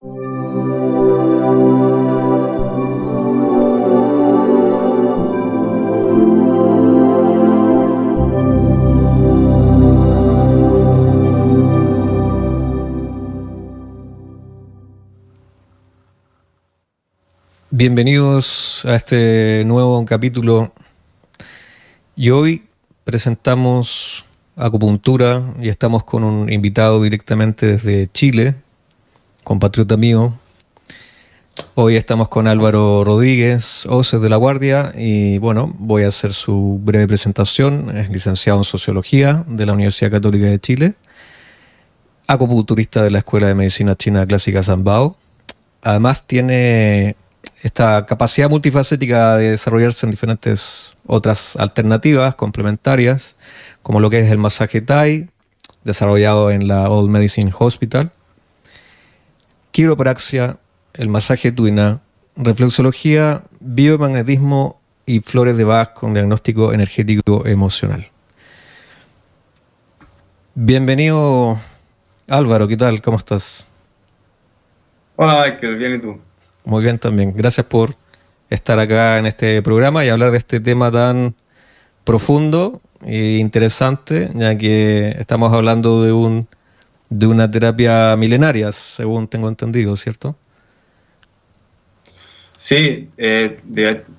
Bienvenidos a este nuevo capítulo y hoy presentamos acupuntura y estamos con un invitado directamente desde Chile, compatriota mío. Hoy estamos con Álvaro Rodríguez, Oces de la Guardia, y bueno, voy a hacer su breve presentación. Es licenciado en Sociología de la Universidad Católica de Chile, acupunturista de la Escuela de Medicina China Clásica Sanbao. Además tiene esta capacidad multifacética de desarrollarse en diferentes otras alternativas complementarias, como lo que es el masaje Thai, desarrollado en la All Medicine Hospital, quiropraxia, el masaje Tuina, reflexología, biomagnetismo y flores de Bach con diagnóstico energético emocional. Bienvenido, Álvaro, ¿qué tal? ¿Cómo estás? Hola Michael, bien y tú. Muy bien también. Gracias por estar acá en este programa y hablar de este tema tan profundo e interesante, ya que estamos hablando de una terapia milenaria, según tengo entendido, ¿cierto? Sí,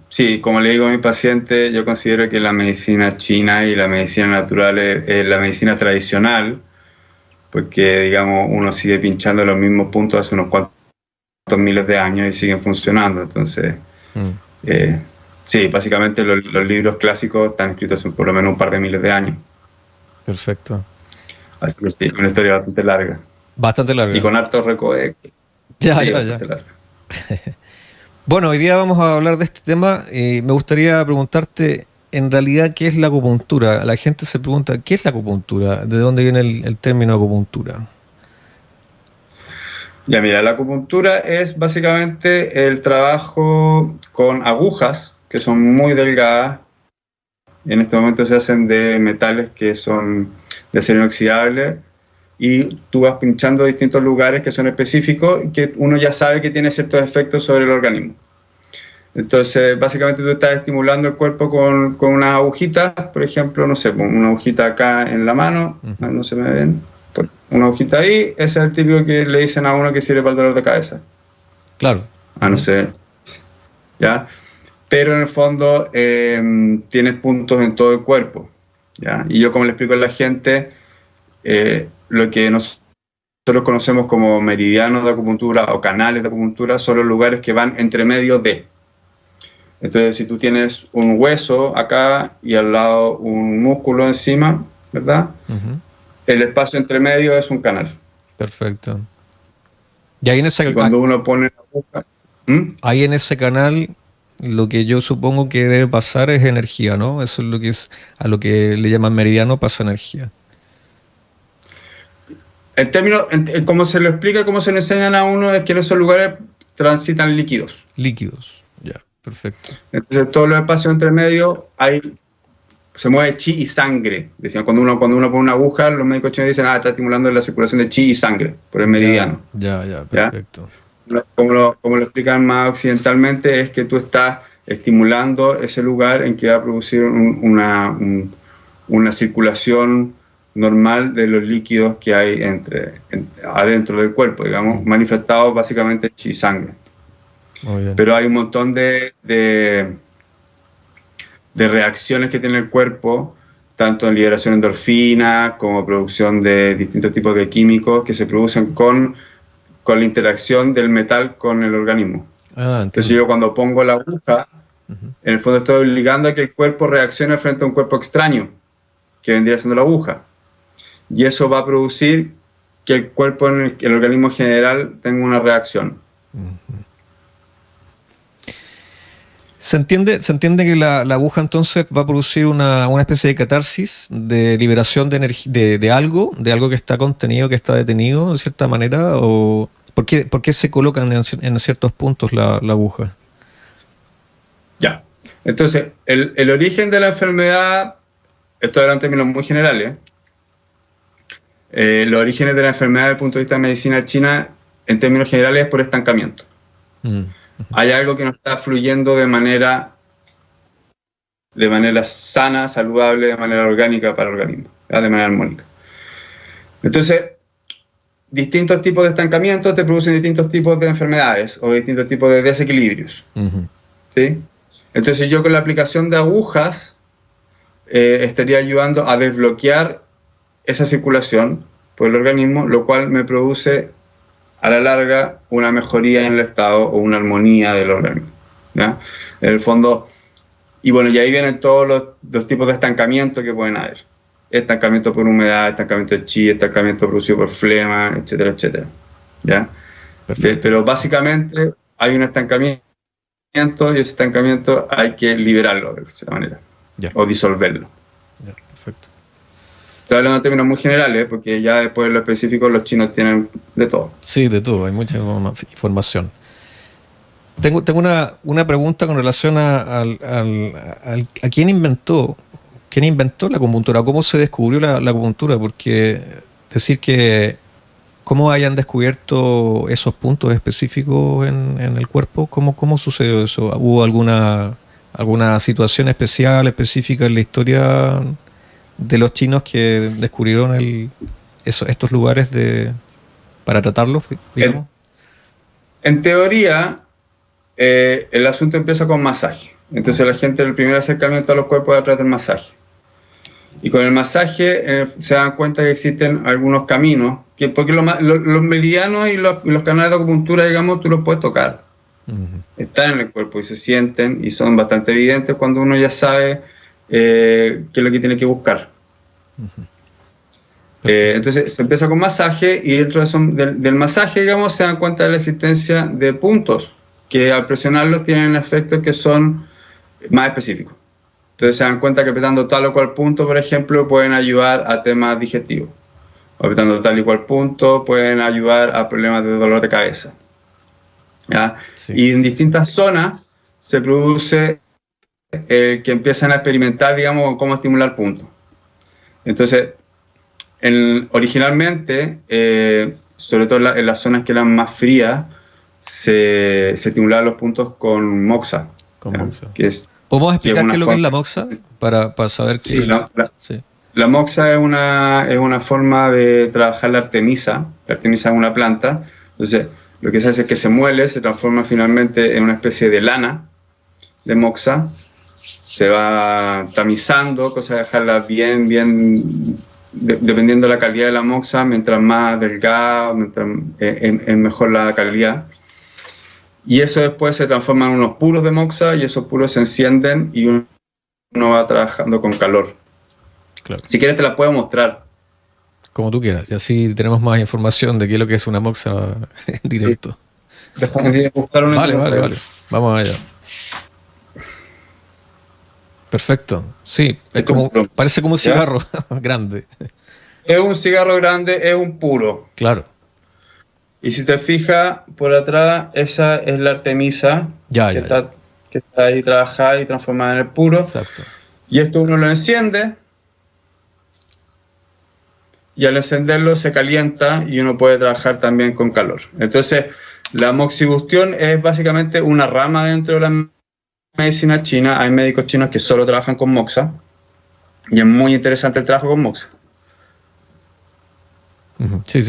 sí, como le digo a mi paciente, yo considero que la medicina china y la medicina natural es la medicina tradicional, porque digamos uno sigue pinchando los mismos puntos hace unos cuantos miles de años y siguen funcionando. Entonces, sí, básicamente los libros clásicos están escritos hace por lo menos un par de miles de años. Perfecto. Así que sí, una historia bastante larga. Bastante larga. Y con hartos recovecos. Sí, bastante larga. Bueno, hoy día vamos a hablar de este tema y me gustaría preguntarte, en realidad, ¿qué es la acupuntura? La gente se pregunta, ¿qué es la acupuntura? ¿De dónde viene el término acupuntura? Ya mira, la acupuntura es básicamente el trabajo con agujas que son muy delgadas. En este momento se hacen de metales que son de acero inoxidable y tú vas pinchando distintos lugares que son específicos y que uno ya sabe que tiene ciertos efectos sobre el organismo. Entonces, básicamente tú estás estimulando el cuerpo con unas agujitas, por ejemplo, no sé, una agujita acá en la mano, no se me ven, una agujita ahí, ese es el típico que le dicen a uno que sirve para el dolor de cabeza. Claro. No sé, ¿ya? Pero en el fondo tienes puntos en todo el cuerpo, ¿ya? Y yo, como le explico a la gente, lo que nosotros conocemos como meridianos de acupuntura o canales de acupuntura son los lugares que van entre medio de. Entonces, si tú tienes un hueso acá y al lado un músculo encima, ¿verdad? El espacio entre medio es un canal. Perfecto. Y ahí en ese, y cuando uno pone la aguja, ahí en ese canal, lo que yo supongo que debe pasar es energía, ¿no? Eso es lo que es, a lo que le llaman meridiano, pasa energía. En términos, como se lo explica, como se lo enseñan a uno, es que en esos lugares transitan líquidos. Líquidos, ya, perfecto. Entonces, todos los espacios entre medio se mueve chi y sangre. Decían, cuando uno pone una aguja, los médicos chinos dicen, está estimulando la circulación de chi y sangre por el meridiano. Ya, perfecto. ¿Ya? Como lo explican más occidentalmente, es que tú estás estimulando ese lugar en que va a producir una circulación normal de los líquidos que hay adentro del cuerpo, digamos, manifestados básicamente chi y sangre. Muy bien. Pero hay un montón de reacciones que tiene el cuerpo, tanto en liberación de endorfina como producción de distintos tipos de químicos que se producen con la interacción del metal con el organismo. Entonces yo cuando pongo la aguja, en el fondo estoy obligando a que el cuerpo reaccione frente a un cuerpo extraño, que vendría siendo la aguja. Y eso va a producir que el cuerpo, el organismo en general, tenga una reacción. ¿Se entiende que la aguja entonces va a producir una especie de catarsis, de liberación de algo que está contenido, que está detenido de cierta manera? ¿O por qué se colocan en ciertos puntos la aguja? Ya. Entonces, el origen de la enfermedad, esto era en términos muy generales, los orígenes de la enfermedad desde el punto de vista de medicina china en términos generales es por estancamiento. Hay algo que no está fluyendo de manera sana, saludable, de manera orgánica para el organismo, ¿ya? De manera armónica. Entonces, distintos tipos de estancamiento te producen distintos tipos de enfermedades o distintos tipos de desequilibrios. ¿Sí? Entonces yo con la aplicación de agujas estaría ayudando a desbloquear esa circulación por el organismo, lo cual me produce a la larga una mejoría en el estado o una armonía del organismo, ¿ya? En el fondo, y bueno, y ahí vienen todos los tipos de estancamiento que pueden haber. Estancamiento por humedad, estancamiento de chi, estancamiento producido por flema, etcétera, etcétera, ¿ya? Pero básicamente hay un estancamiento y ese estancamiento hay que liberarlo de esa manera, o disolverlo. Perfecto. Estoy hablando en términos muy generales, porque ya después en lo específico los chinos tienen de todo. Sí, de todo, hay mucha información. Tengo una pregunta con relación a quién inventó la acupuntura, cómo se descubrió la acupuntura, porque decir que cómo hayan descubierto esos puntos específicos en el cuerpo, ¿cómo sucedió eso? ¿Hubo alguna situación específica en la historia de los chinos que descubrieron estos lugares para tratarlos, digamos? En teoría, el asunto empieza con masaje. Entonces la gente, el primer acercamiento a los cuerpos es a través del masaje. Y con el masaje se dan cuenta que existen algunos caminos, porque los meridianos y los canales de acupuntura, digamos, tú los puedes tocar. Están en el cuerpo y se sienten y son bastante evidentes cuando uno ya sabe qué es lo que tiene que buscar. Entonces se empieza con masaje y dentro del masaje, digamos, se dan cuenta de la existencia de puntos que al presionarlos tienen efectos que son más específicos. Entonces se dan cuenta que apretando tal o cual punto, por ejemplo, pueden ayudar a temas digestivos. O apretando tal y cual punto pueden ayudar a problemas de dolor de cabeza, ¿ya? Sí. Y en distintas zonas se produce que empiezan a experimentar, digamos, cómo estimular puntos. Entonces, originalmente, sobre todo en las zonas que eran más frías, se estimulaban los puntos con moxa. Que es, ¿podemos explicar qué es lo que es la moxa? Para saber que... Sí, la moxa es una forma de trabajar la artemisa. La artemisa es una planta. Entonces, lo que se hace es que se muele, se transforma finalmente en una especie de lana de moxa. Se va tamizando, cosa de dejarla bien, dependiendo de la calidad de la moxa, mientras más delgada, es mejor la calidad. Y eso después se transforma en unos puros de moxa y esos puros se encienden y uno va trabajando con calor. Claro. Si quieres te la puedo mostrar. Como tú quieras, y así tenemos más información de qué es lo que es una moxa en directo. Sí. Déjame buscar una. Vale. Vamos allá. Perfecto. Sí, parece como un cigarro grande. Es un cigarro grande, es un puro. Claro. Y si te fijas, por atrás, esa es la artemisa que está ahí trabajada y transformada en el puro. Exacto. Y esto uno lo enciende, y al encenderlo se calienta y uno puede trabajar también con calor. Entonces, la moxibustión es básicamente una rama dentro de la medicina china. Hay médicos chinos que solo trabajan con moxa, y es muy interesante el trabajo con moxa. Sí.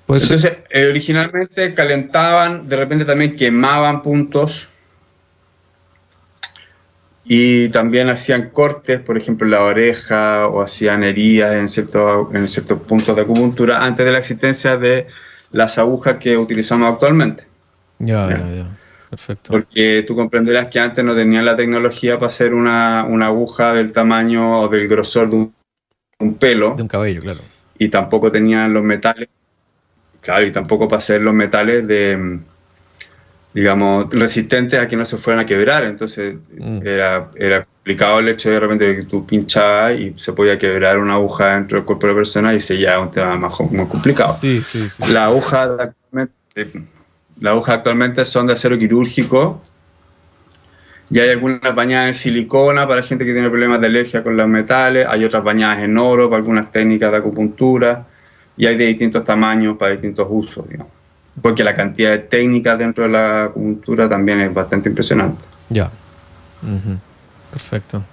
Pues, entonces, originalmente calentaban, de repente también quemaban puntos y también hacían cortes, por ejemplo, en la oreja, o hacían heridas en ciertos puntos de acupuntura antes de la existencia de las agujas que utilizamos actualmente. Ya. Perfecto. Porque tú comprenderás que antes no tenían la tecnología para hacer una aguja del tamaño o del grosor de un pelo. De un cabello, claro. Y tampoco tenían los metales. Claro, y tampoco para hacer los metales digamos, resistentes a que no se fueran a quebrar. Entonces era complicado el hecho de repente que tú pinchabas y se podía quebrar una aguja dentro del cuerpo de la persona, y sería un tema muy complicado. Sí. Las agujas actualmente son de acero quirúrgico, y hay algunas bañadas en silicona para gente que tiene problemas de alergia con los metales, hay otras bañadas en oro para algunas técnicas de acupuntura. y hay de distintos tamaños para distintos usos, digamos. Porque la cantidad de técnicas dentro de la acupuntura también es bastante impresionante. Ya. Perfecto.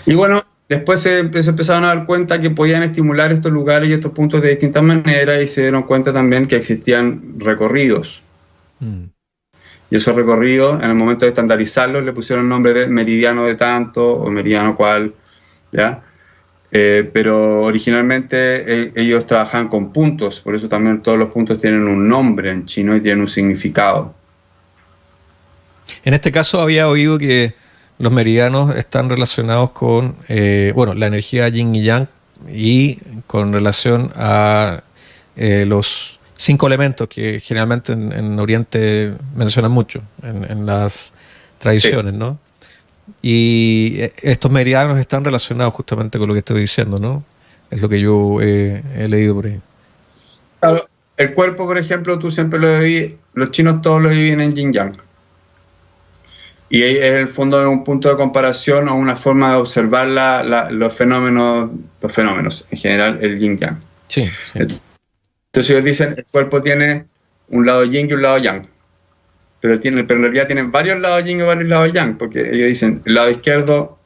Y bueno, después se empezaron a dar cuenta que podían estimular estos lugares y estos puntos de distintas maneras y se dieron cuenta también que existían recorridos. Y esos recorridos, en el momento de estandarizarlos, le pusieron el nombre de meridiano de tanto o meridiano cual, ¿ya? Pero originalmente ellos trabajaban con puntos, por eso también todos los puntos tienen un nombre en chino y tienen un significado. En este caso había oído que los meridianos están relacionados con la energía yin y yang y con relación a los 5 elementos que generalmente en Oriente mencionan mucho en las tradiciones, sí, ¿no? Y estos meridianos están relacionados justamente con lo que estoy diciendo, ¿no? Es lo que yo he leído por ahí. Claro, el cuerpo, por ejemplo, tú siempre lo vives, los chinos todos lo dividen en yin-yang. Y es el fondo de un punto de comparación o una forma de observar los fenómenos en general, el yin-yang. Sí, sí. Entonces ellos dicen, el cuerpo tiene un lado yin y un lado yang. Pero en realidad tienen varios lados yin y varios lados yang, porque ellos dicen, el lado izquierdo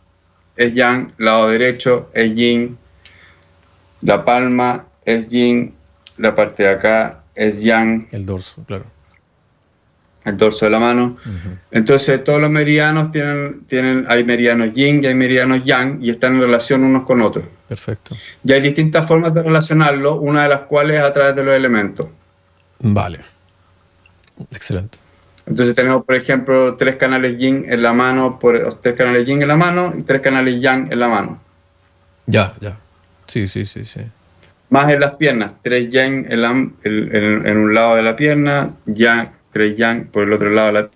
es yang, el lado derecho es yin, la palma es yin, la parte de acá es yang. El dorso, claro. El dorso de la mano. Entonces todos los meridianos hay meridianos yin y hay meridianos yang y están en relación unos con otros. Perfecto. Y hay distintas formas de relacionarlo, una de las cuales es a través de los elementos. Vale. Excelente. Entonces tenemos, por ejemplo, 3 canales yin en la mano, 3 canales yin en la mano y 3 canales yang en la mano. Ya. Sí. Más en las piernas, 3 yang en un lado de la pierna, 3 yang por el otro lado de la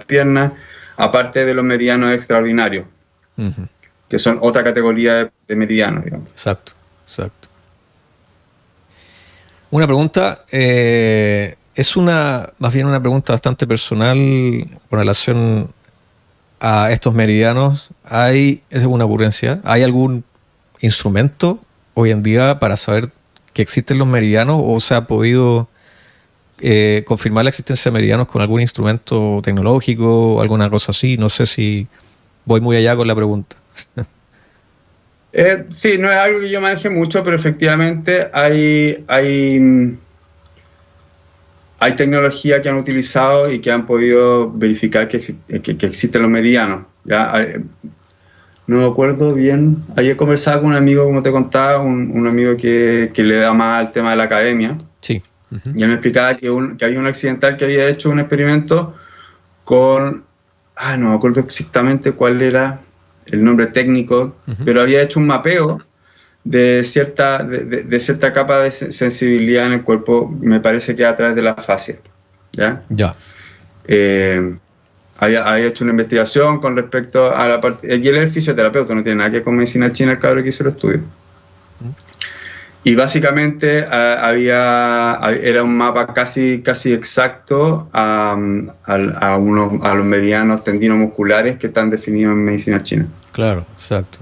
pierna, aparte de los meridianos extraordinarios, que son otra categoría de meridianos, digamos. Exacto. Una pregunta, es más bien una pregunta bastante personal con relación a estos meridianos. Es una ocurrencia, ¿hay algún instrumento hoy en día para saber que existen los meridianos o se ha podido confirmar la existencia de meridianos con algún instrumento tecnológico o alguna cosa así? No sé si voy muy allá con la pregunta. Sí, no es algo que yo maneje mucho, pero efectivamente hay tecnología que han utilizado y que han podido verificar que existen los meridianos. ¿Ya? No me acuerdo bien. Ayer conversaba con un amigo, como te contaba, un amigo que le da más al tema de la academia. Sí. Y él me explicaba que había un occidental que había hecho un experimento con... no me acuerdo exactamente cuál era el nombre técnico, pero había hecho un mapeo de cierta capa de sensibilidad en el cuerpo, me parece que a través de la fascia. ¿Ya? Había hecho una investigación con respecto a la parte... Y él es fisioterapeuta, no tiene nada que ver con medicina china, el cabrón que hizo el estudio. Y básicamente era un mapa casi exacto a los meridianos tendinomusculares que están definidos en medicina china. Claro, exacto.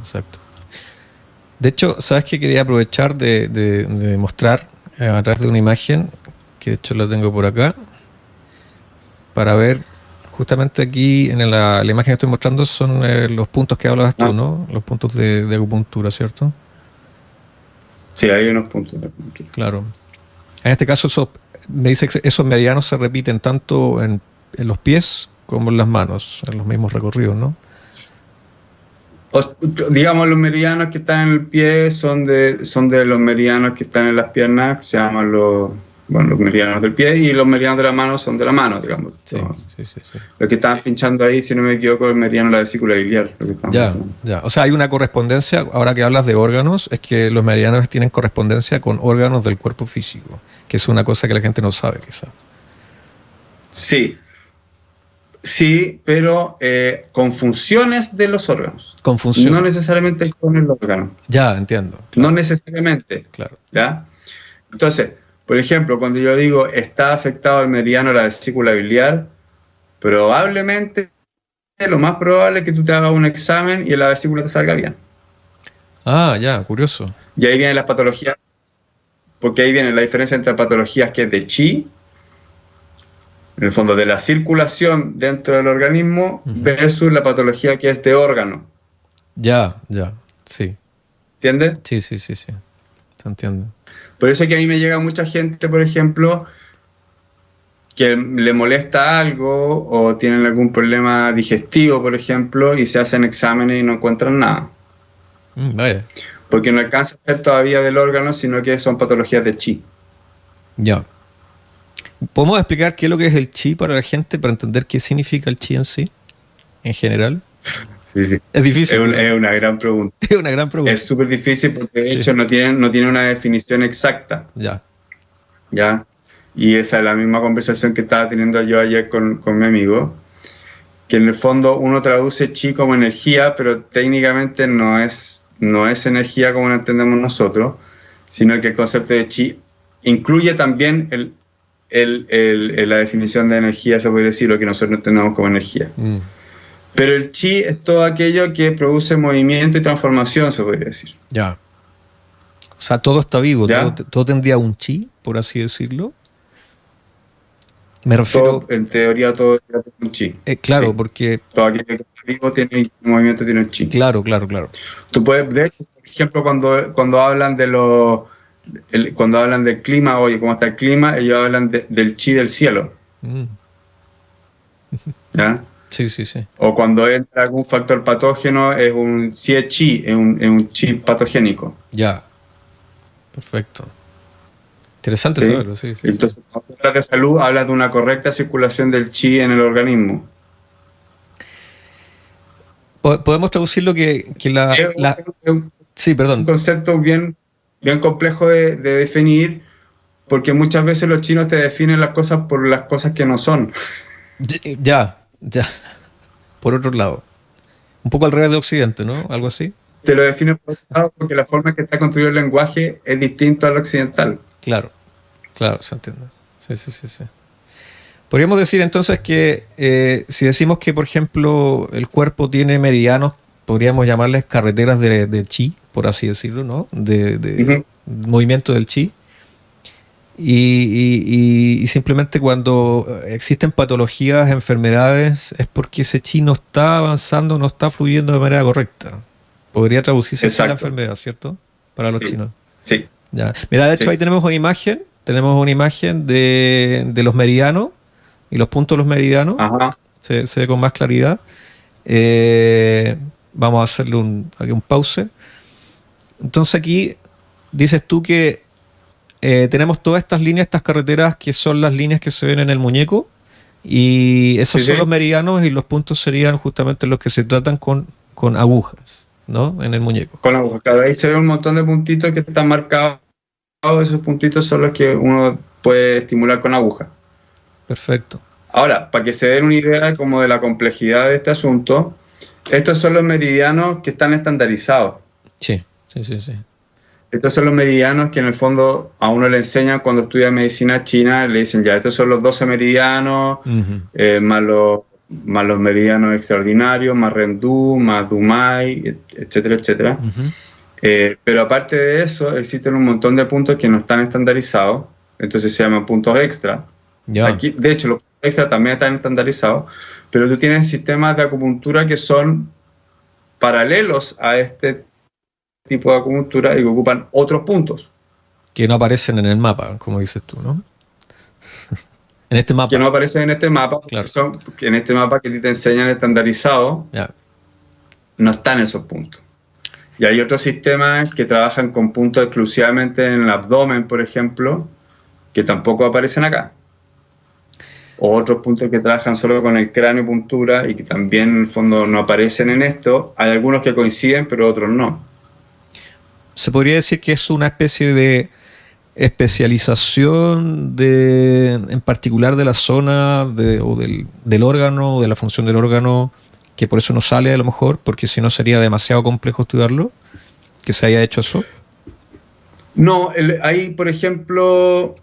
De hecho, ¿sabes qué? Quería aprovechar de mostrar a través de una imagen, que de hecho la tengo por acá, para ver justamente aquí en la imagen que estoy mostrando son los puntos que hablabas tú, ¿no? Los puntos de acupuntura, ¿cierto? Sí, hay unos puntos de acupuntura. Claro. En este caso, me dice que esos meridianos se repiten tanto en los pies como en las manos, en los mismos recorridos, ¿no? Digamos, los meridianos que están en el pie son de los meridianos que están en las piernas, que se llaman los meridianos del pie, y los meridianos de la mano son de la mano, digamos. Sí. Lo que estaban pinchando ahí, si no me equivoco, el meridiano de la vesícula biliar. Ya. O sea, hay una correspondencia, ahora que hablas de órganos, es que los meridianos tienen correspondencia con órganos del cuerpo físico, que es una cosa que la gente no sabe, quizá. Sí, pero con funciones de los órganos. Con funciones. No necesariamente con el órgano. Ya, entiendo. Claro. No necesariamente. Claro. ¿Ya? Entonces, por ejemplo, cuando yo digo está afectado el meridiano de la vesícula biliar, probablemente, lo más probable es que tú te hagas un examen y la vesícula te salga bien. Ya, curioso. Y ahí vienen las patologías porque ahí viene la diferencia entre patologías que es de chi, en el fondo de la circulación dentro del organismo, versus la patología que es de órgano. Ya, sí. ¿Entiendes? Sí, se entiende. Por eso es que a mí me llega mucha gente, por ejemplo, que le molesta algo o tienen algún problema digestivo, por ejemplo, y se hacen exámenes y no encuentran nada. Vaya. Porque no alcanza a ser todavía del órgano, sino que son patologías de chi. Ya. ¿Podemos explicar qué es lo que es el chi para la gente, para entender qué significa el chi en sí, en general? Sí. Es difícil. Es una gran pregunta. Es una gran pregunta. Es súper difícil porque de hecho no tiene una definición exacta. ¿Ya? Y esa es la misma conversación que estaba teniendo yo ayer con mi amigo, que en el fondo uno traduce chi como energía, pero técnicamente no es energía como la entendemos nosotros, sino que el concepto de chi incluye también la definición de energía, se puede decir, lo que nosotros entendemos como energía. Pero el chi es todo aquello que produce movimiento y transformación, se podría decir. Ya. O sea, todo está vivo, todo tendría un chi, por así decirlo. Me refiero... En teoría todo tiene un chi. Claro, sí. Porque... Todo aquello que está vivo tiene un movimiento, tiene un chi. Claro. Tú puedes, de hecho, por ejemplo, cuando hablan cuando hablan del clima, oye, ¿cómo está el clima? Ellos hablan del chi del cielo. ¿Ya? Sí. O cuando entra algún factor patógeno, si es chi, es un chi patogénico. Ya. Perfecto. Interesante saberlo, sí. Entonces, cuando hablas de salud, hablas de una correcta circulación del chi en el organismo. Podemos traducirlo Sí, perdón. Un concepto bien complejo de definir, porque muchas veces los chinos te definen las cosas por las cosas que no son. Ya. Por otro lado. Un poco al revés de Occidente, ¿no? Algo así. Te lo definen por otro lado porque la forma en que está construido el lenguaje es distinto al occidental. Claro, se entiende. Sí. Podríamos decir entonces que si decimos que, por ejemplo, el cuerpo tiene meridianos, podríamos llamarles carreteras de chi, por así decirlo, ¿no? De movimiento del chi. Y simplemente cuando existen patologías, enfermedades, es porque ese chi no está avanzando, no está fluyendo de manera correcta. Podría traducirse así la enfermedad, ¿cierto? Para los chinos. Sí. Ya. Mira, de hecho ahí tenemos una imagen de los meridianos y los puntos de los meridianos. Ajá. Se ve con más claridad. Vamos a hacerle un pause. Entonces aquí dices tú que tenemos todas estas líneas, estas carreteras que son las líneas que se ven en el muñeco, y esos son los meridianos, y los puntos serían justamente los que se tratan con agujas, ¿no? En el muñeco. Con agujas, claro, ahí se ve un montón de puntitos que están marcados. Esos puntitos son los que uno puede estimular con aguja. Perfecto. Ahora, para que se den una idea como de la complejidad de este asunto, estos son los meridianos que están estandarizados. Sí. Estos son los meridianos que en el fondo a uno le enseñan cuando estudia medicina china, le dicen ya, estos son los 12 meridianos, más los meridianos extraordinarios, más Rendu, más Dumai, etcétera, etcétera. Pero aparte de eso, existen un montón de puntos que no están estandarizados, entonces se llaman puntos extra. O sea, aquí, de hecho, los puntos extra también están estandarizados, pero tú tienes sistemas de acupuntura que son paralelos a este tipo de acupuntura y que ocupan otros puntos. Que no aparecen en el mapa, como dices tú, ¿no? En este mapa. Que no aparecen en este mapa, claro. Que en este mapa que te enseñan estandarizado, no están esos puntos. Y hay otros sistemas que trabajan con puntos exclusivamente en el abdomen, por ejemplo, que tampoco aparecen acá. O otros puntos que trabajan solo con el cráneo puntura y que también en el fondo no aparecen en esto. Hay algunos que coinciden, pero otros no. Se podría decir que es una especie de especialización en particular de la zona o del órgano, o de la función del órgano, que por eso no sale a lo mejor, porque si no sería demasiado complejo estudiarlo, que se haya hecho eso. No, hay, por ejemplo,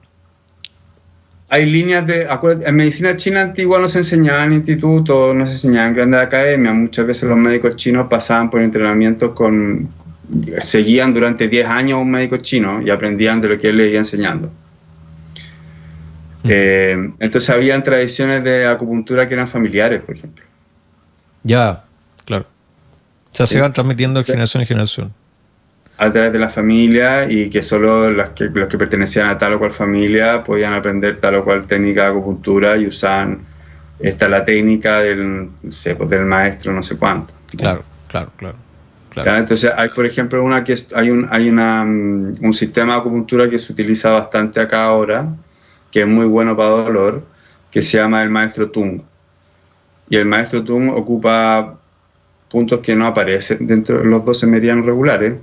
hay líneas en medicina china antigua no se enseñaba en institutos, no se enseñaba en grandes academias. Muchas veces los médicos chinos pasaban por entrenamientos con seguían durante 10 años a un médico chino y aprendían de lo que él les iba enseñando. Entonces habían tradiciones de acupuntura que eran familiares, por ejemplo. Ya, claro. O sea, ¿Sí? se van transmitiendo de generación en generación. A través de la familia, y que solo los que pertenecían a tal o cual familia podían aprender tal o cual técnica de acupuntura y usaban la técnica del, no sé, pues, del maestro no sé cuánto. Claro. ¿Ya? Entonces hay, por ejemplo, un sistema de acupuntura que se utiliza bastante acá ahora, que es muy bueno para dolor, que se llama el maestro Tung. Y el maestro Tung ocupa puntos que no aparecen dentro de los 12 meridianos regulares,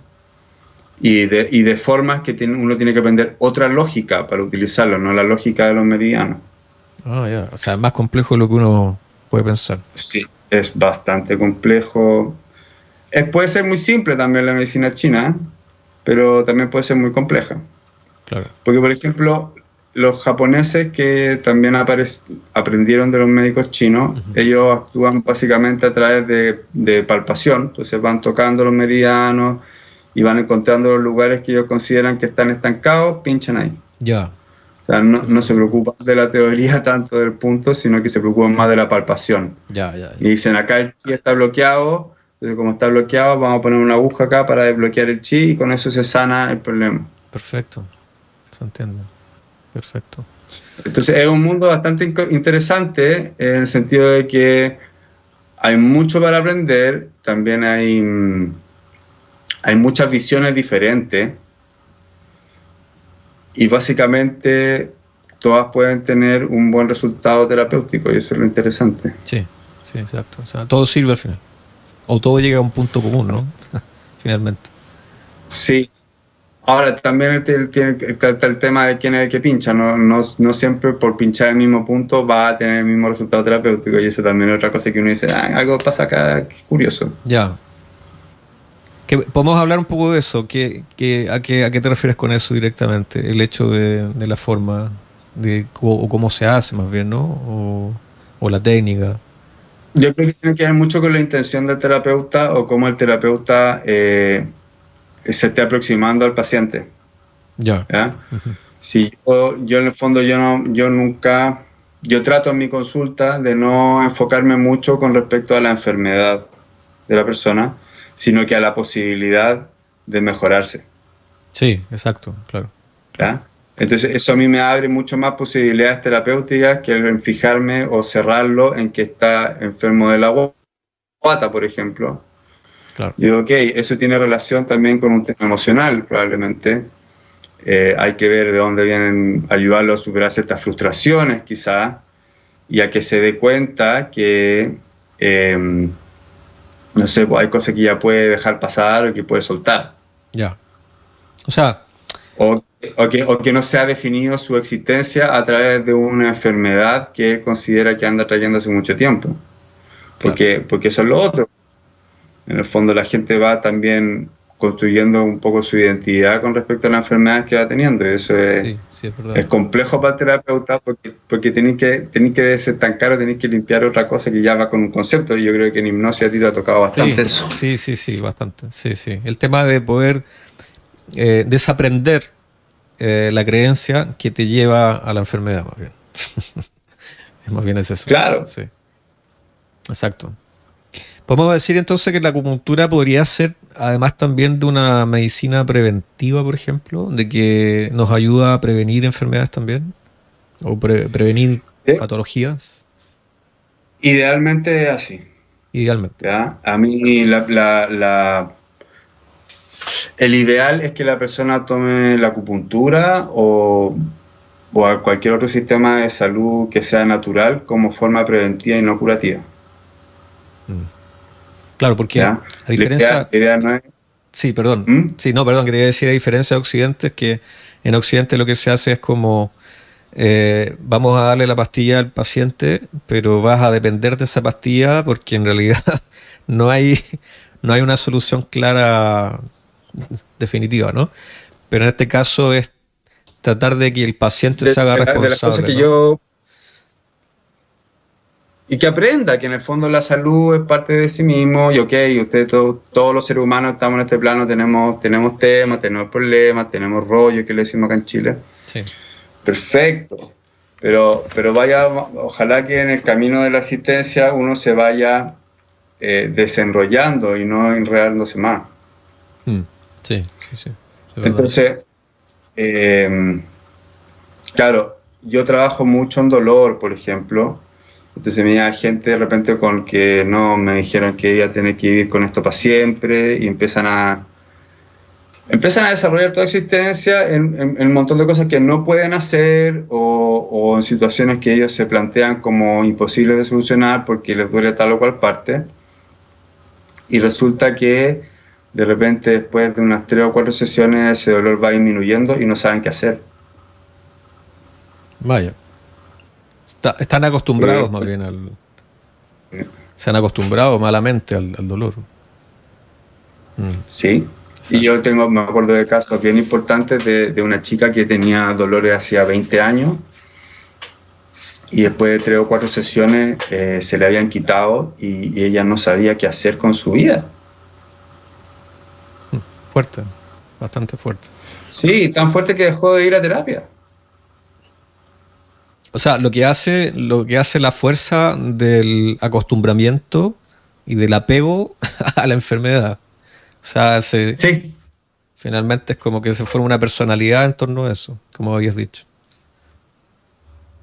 y de formas que uno tiene que aprender otra lógica para utilizarlo, no la lógica de los meridianos. Ya. O sea, es más complejo de lo que uno puede pensar. Sí, es bastante complejo. Puede ser muy simple también la medicina china, pero también puede ser muy compleja. Claro. Porque, por ejemplo, los japoneses que también aprendieron de los médicos chinos, ellos actúan básicamente a través de palpación. Entonces van tocando los meridianos y van encontrando los lugares que ellos consideran que están estancados, pinchan ahí. Ya. O sea, no se preocupan de la teoría tanto del punto, sino que se preocupan más de la palpación. Ya. Y dicen, acá el chi está bloqueado, entonces como está bloqueado, vamos a poner una aguja acá para desbloquear el chi y con eso se sana el problema. Perfecto. Se entiende. Perfecto. Entonces es un mundo bastante interesante en el sentido de que hay mucho para aprender, también hay muchas visiones diferentes y básicamente todas pueden tener un buen resultado terapéutico, y eso es lo interesante. Sí, exacto. O sea, todo sirve al final. O todo llega a un punto común, ¿no? Finalmente. Sí. Ahora también está el tema de quién es el que pincha. No siempre por pinchar el mismo punto va a tener el mismo resultado terapéutico, y eso también es otra cosa que uno dice, algo pasa acá, qué curioso. Ya. ¿Podemos hablar un poco de eso? ¿A qué te refieres con eso directamente? El hecho de la forma, o cómo se hace más bien, ¿no? O la técnica. Yo creo que tiene que ver mucho con la intención del terapeuta o cómo el terapeuta se esté aproximando al paciente. Ya. ¿Ya? Si yo en el fondo yo trato en mi consulta de no enfocarme mucho con respecto a la enfermedad de la persona, sino que a la posibilidad de mejorarse. Sí, exacto, claro. ¿Ya? Entonces eso a mí me abre mucho más posibilidades terapéuticas que el fijarme o cerrarlo en que está enfermo de la guata, por ejemplo. Claro. Y digo, ok, eso tiene relación también con un tema emocional, probablemente. Hay que ver de dónde vienen, ayudarlo a superar ciertas frustraciones, quizás, y a que se dé cuenta que, no sé, pues hay cosas que ya puede dejar pasar o que puede soltar. Ya. O sea, O que no se ha definido su existencia a través de una enfermedad que él considera que anda trayendo hace mucho tiempo. claro. Porque eso es lo otro. En el fondo la gente va también construyendo un poco su identidad con respecto a las enfermedades que va teniendo. Y eso Sí, es verdad. es complejo para el terapeuta porque tenéis que desestancar o tenéis que limpiar otra cosa que ya va con un concepto. Y yo creo que en hipnosis a ti te ha tocado bastante eso. Sí, bastante. Sí. El tema de poder desaprender la creencia que te lleva a la enfermedad, más bien. Más bien es eso. Claro. Sí. Exacto. Podemos decir entonces que la acupuntura podría ser, además también de una medicina preventiva, por ejemplo, de que nos ayuda a prevenir enfermedades también, o prevenir patologías, Idealmente es así. idealmente. ¿Ya? A mí el ideal es que la persona tome la acupuntura o cualquier otro sistema de salud que sea natural como forma preventiva y no curativa. Claro, porque ¿Ya? a diferencia... La idea no es... Sí, perdón. ¿Mm? Sí, no, perdón, que te iba a decir, a diferencia de Occidente, es que en Occidente lo que se hace es como, vamos a darle la pastilla al paciente, pero vas a depender de esa pastilla porque en realidad no hay, no hay una solución clara definitiva, ¿no? Pero en este caso es tratar de que el paciente se haga De las cosas responsable, que ¿no? yo... y que aprenda que en el fondo la salud es parte de sí mismo y ok, ustedes todos los seres humanos estamos en este plano, tenemos temas, tenemos problemas, tenemos rollo, que le decimos acá en Chile. Sí. Perfecto, pero vaya, ojalá que en el camino de la asistencia uno se vaya desenrollando y no enredándose más. Sí, sí, sí. Entonces, claro, yo trabajo mucho en dolor, por ejemplo. Entonces me llega gente de repente con que no, me dijeron que iba a tener que vivir con esto para siempre y empiezan a desarrollar toda existencia en un montón de cosas que no pueden hacer o en situaciones que ellos se plantean como imposibles de solucionar porque les duele tal o cual parte. Y resulta que de repente después de unas 3 o 4 sesiones ese dolor va disminuyendo y no saben qué hacer. Vaya. Están acostumbrados más bien al... Se han acostumbrado malamente al dolor. Sí. Y yo me acuerdo de casos bien importantes de una chica que tenía dolores hacía 20 años y después de 3 o 4 sesiones se le habían quitado y ella no sabía qué hacer con su vida. Fuerte, bastante fuerte. Sí, tan fuerte que dejó de ir a terapia. O sea, lo que hace la fuerza del acostumbramiento y del apego a la enfermedad. O sea, Sí. finalmente es como que se forma una personalidad en torno a eso, como habías dicho.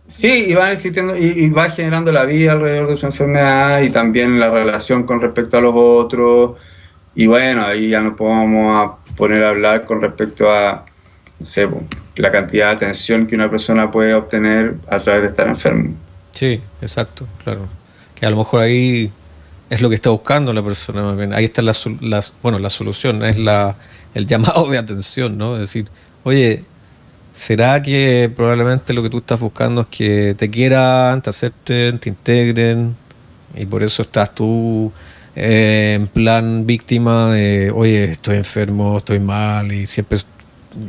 Sí, y van existiendo y va generando la vida alrededor de su enfermedad y también la relación con respecto a los otros. Y bueno, ahí ya nos podemos a poner a hablar con respecto a, no sé, la cantidad de atención que una persona puede obtener a través de estar enfermo. Sí, exacto, claro. Que a lo mejor ahí es lo que está buscando la persona. Más bien. Ahí está la solución, es el llamado de atención, ¿no? Es decir, oye, ¿será que probablemente lo que tú estás buscando es que te quieran, te acepten, te integren? Y por eso estás tú en plan víctima de, oye, estoy enfermo, estoy mal, y siempre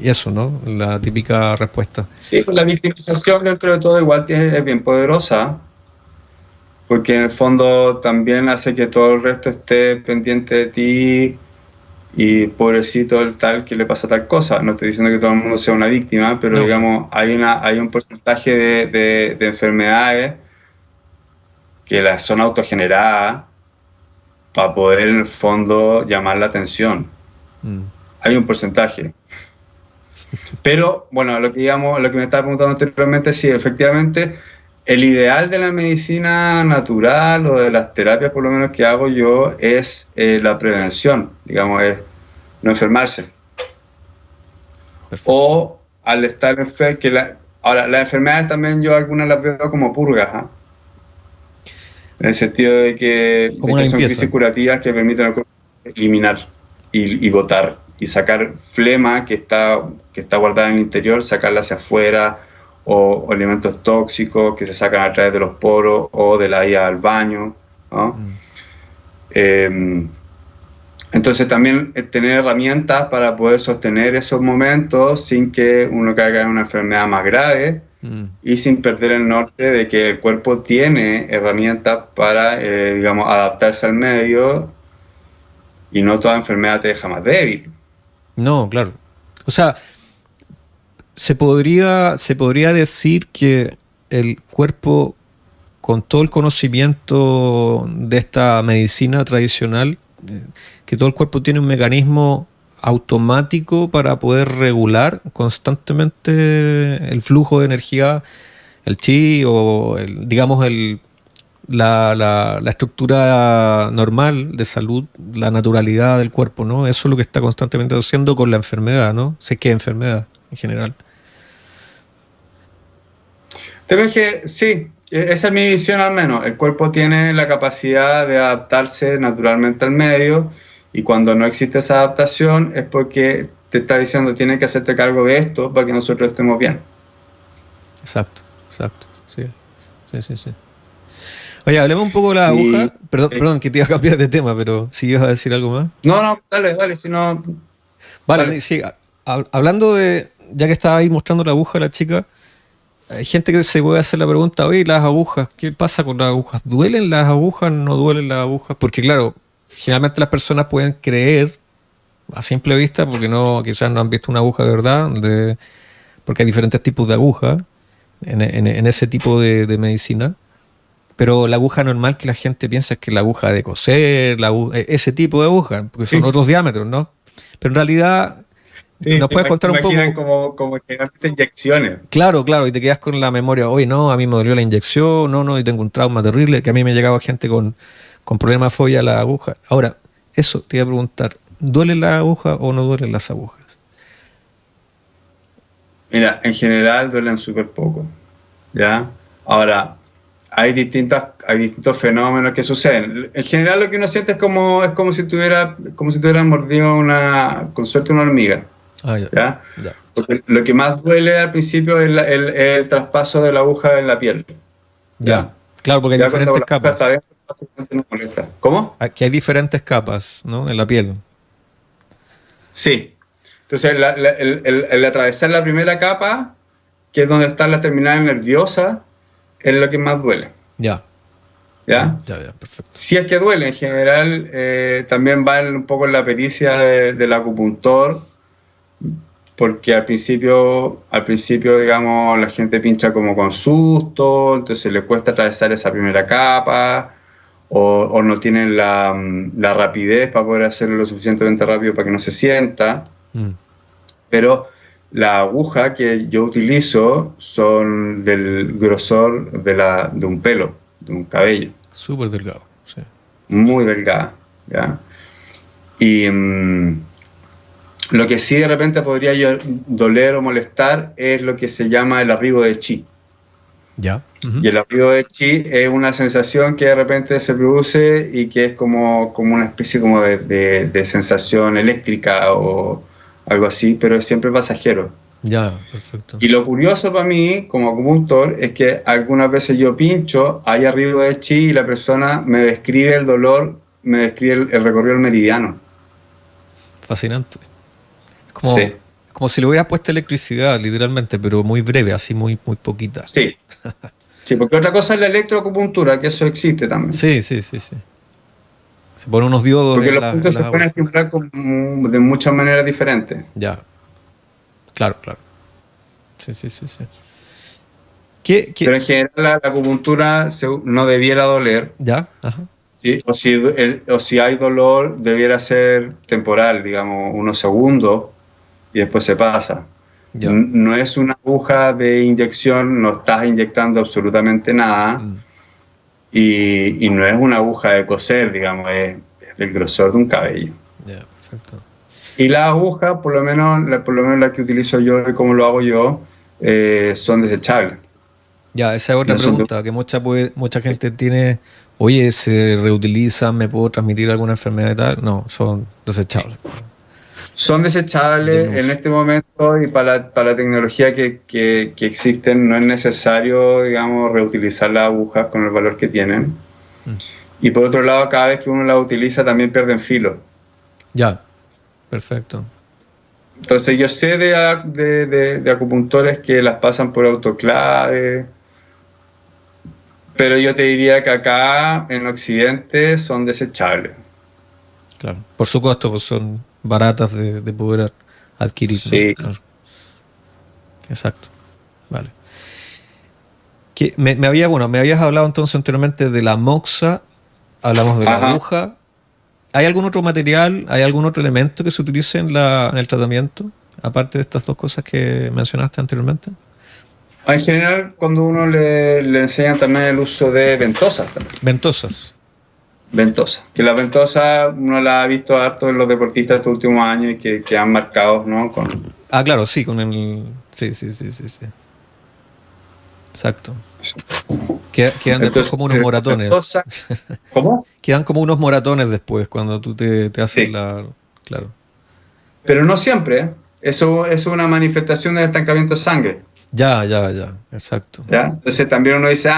y eso, ¿no? La típica respuesta. Sí, pues la victimización dentro de todo igual es bien poderosa, porque en el fondo también hace que todo el resto esté pendiente de ti y pobrecito el tal que le pasa tal cosa. No estoy diciendo que todo el mundo sea una víctima, pero No. digamos, hay un porcentaje de enfermedades que las son autogeneradas para poder en el fondo llamar la atención. Hay un porcentaje. Pero bueno, lo que me estaba preguntando anteriormente, sí, efectivamente, el ideal de la medicina natural o de las terapias, por lo menos que hago yo, es la prevención, digamos, es no enfermarse. Perfecto. O al estar enfermo, ahora, las enfermedades también yo algunas las veo como purgas, ¿eh? En el sentido de que son crisis curativas que permiten al cuerpo eliminar y botar y sacar flema que está guardada en el interior, sacarla hacia afuera, o elementos tóxicos que se sacan a través de los poros o de la ida al baño, ¿no? Entonces también tener herramientas para poder sostener esos momentos sin que uno caiga en una enfermedad más grave y sin perder el norte de que el cuerpo tiene herramientas para, digamos, adaptarse al medio y no toda enfermedad te deja más débil. No, claro. O sea, se podría decir que el cuerpo, con todo el conocimiento de esta medicina tradicional, que todo el cuerpo tiene un mecanismo automático para poder regular constantemente el flujo de energía, el chi o la estructura normal de salud, la naturalidad del cuerpo, ¿no? Eso es lo que está constantemente haciendo con la enfermedad, ¿no? Sé que es enfermedad en general. Sí, esa es mi visión al menos. El cuerpo tiene la capacidad de adaptarse naturalmente al medio y cuando no existe esa adaptación es porque te está diciendo tienes que hacerte cargo de esto para que nosotros estemos bien. Exacto, sí. Oye, hablemos un poco de la aguja. Perdón que te iba a cambiar de tema, pero si ibas a decir algo más. No, dale, si no... Vale, sí, hablando de, ya que estaba ahí mostrando la aguja a la chica, hay gente que se puede hacer la pregunta, oye, las agujas, ¿qué pasa con las agujas? ¿Duelen las agujas? ¿No duelen las agujas? Porque claro, generalmente las personas pueden creer a simple vista, porque no, quizás no han visto una aguja de verdad, porque hay diferentes tipos de agujas en ese tipo de medicina. Pero la aguja normal que la gente piensa es que la aguja de coser, ese tipo de aguja, porque son Sí, otros diámetros, ¿no? Pero en realidad, sí, ¿nos puedes se contar un imaginan poco? como generalmente inyecciones. Claro, claro, y te quedas con la memoria, oye, no, a mí me dolió la inyección, no, y tengo un trauma terrible, que a mí me llegaba gente con problemas de fobia a la aguja. Ahora, eso te iba a preguntar, ¿duele la aguja o no duelen las agujas? Mira, en general duelen súper poco, ¿ya? Ahora, hay distintos fenómenos que suceden. En general lo que uno siente es como si tuviera mordido con suerte una hormiga, Ah, ya, ¿ya? ya, Porque lo que más duele al principio es el traspaso de la aguja en la piel, ya. ¿ya? Claro, porque hay Ya cuando diferentes la aguja está capas. dentro, básicamente no molesta. ¿Cómo? Aquí hay diferentes capas, ¿no? En la piel. Sí. Entonces, el atravesar la primera capa, que es donde están las terminales nerviosas, es lo que más duele, Ya, ¿ya? ya, perfecto. Si es que duele, en general, también va un poco en la pericia del acupuntor, porque al principio, digamos, la gente pincha como con susto, entonces le cuesta atravesar esa primera capa, o no tienen la rapidez para poder hacerlo lo suficientemente rápido para que no se sienta. Mm, Pero la aguja que yo utilizo son del grosor de un pelo, de un cabello, súper delgado, sí. muy delgada, ¿ya? Y lo que sí de repente podría doler o molestar es lo que se llama el arribo de chi. Ya. Ujú. Y el arribo de chi es una sensación que de repente se produce y que es como una especie como de sensación eléctrica o algo así, pero es siempre pasajero. Ya, perfecto. Y lo curioso para mí, como acupuntor, es que algunas veces yo pincho, hay arriba de chi y la persona me describe el dolor, me describe el recorrido del meridiano. Fascinante. Es Sí, como si le hubieras puesto electricidad, literalmente, pero muy breve, así muy poquita. sí, sí, porque otra cosa es la electroacupuntura, que eso existe también. Sí, sí, sí, sí. Se ponen unos diodos Porque los en puntos las se pueden agujas. estimular de muchas maneras diferentes. Ya, claro, claro. Sí, sí, sí, sí. Pero en general la acupuntura no debiera doler, ¿Ya? Ajá. ¿sí? O si hay dolor, debiera ser temporal, digamos, unos segundos y después se pasa. Ya. No es una aguja de inyección, no estás inyectando absolutamente nada Mm, y no es una aguja de coser, digamos, es del grosor de un cabello. ya, perfecto. Y las agujas, por lo menos la que utilizo yo y como lo hago yo, son desechables. Ya, esa es otra No son de... pregunta que mucha gente tiene. Oye, ¿se reutilizan? ¿Me puedo transmitir alguna enfermedad y tal? No, son desechables. Son De un desechables en uso. este momento y para la tecnología que existen no es necesario, digamos, reutilizar las agujas con el valor que tienen. Mm. Y por otro lado, cada vez que uno las utiliza también pierden filo. Ya, perfecto. Entonces yo sé de acupuntores que las pasan por autoclave, pero yo te diría que acá en Occidente son desechables. Claro. Por su costo, pues son baratas de poder adquirir, ¿no? Sí. Claro. Exacto. Vale. Bueno, me habías hablado entonces anteriormente de la moxa, hablamos de la Ajá. aguja. ¿Hay algún otro material, hay algún otro elemento que se utilice en el tratamiento? Aparte de estas dos cosas que mencionaste anteriormente. En general, cuando uno le enseñan también el uso de ventosas también. Ventosas. Ventosa. Que la ventosa uno la ha visto harto en los deportistas estos últimos años y que han marcado, ¿no? Ah, claro, sí, con el. Sí, sí, sí, sí, sí. Exacto. Quedan después Entonces, como unos la moratones. ventosa, ¿cómo? Quedan como unos moratones después cuando tú te haces Sí, la. Claro. pero no siempre, ¿eh? Eso es una manifestación del estancamiento de sangre, Ya, ya, ya. Exacto. ¿ya? Entonces también uno dice,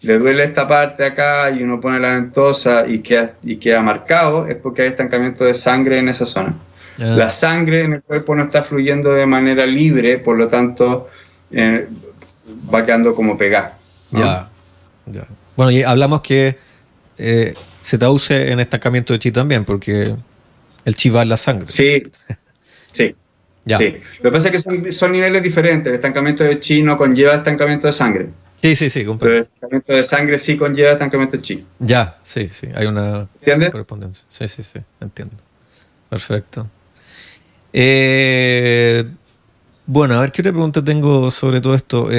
le duele esta parte acá y uno pone la ventosa y queda marcado, es porque hay estancamiento de sangre en esa zona. Ah, La sangre en el cuerpo no está fluyendo de manera libre, por lo tanto, va quedando como pegada, ¿no? Ya. Bueno, y hablamos que se traduce en estancamiento de chi también, porque el chi va en la sangre. Sí, sí. Ya. Sí. Lo que pasa es que son niveles diferentes. El estancamiento de chi no conlleva estancamiento de sangre. Sí, Pero el comprendo. estancamiento de sangre sí conlleva estancamiento de chi. Ya, sí, hay una ¿Entiendes? correspondencia. Sí, entiendo. Perfecto. Bueno, a ver qué otra pregunta tengo sobre todo esto.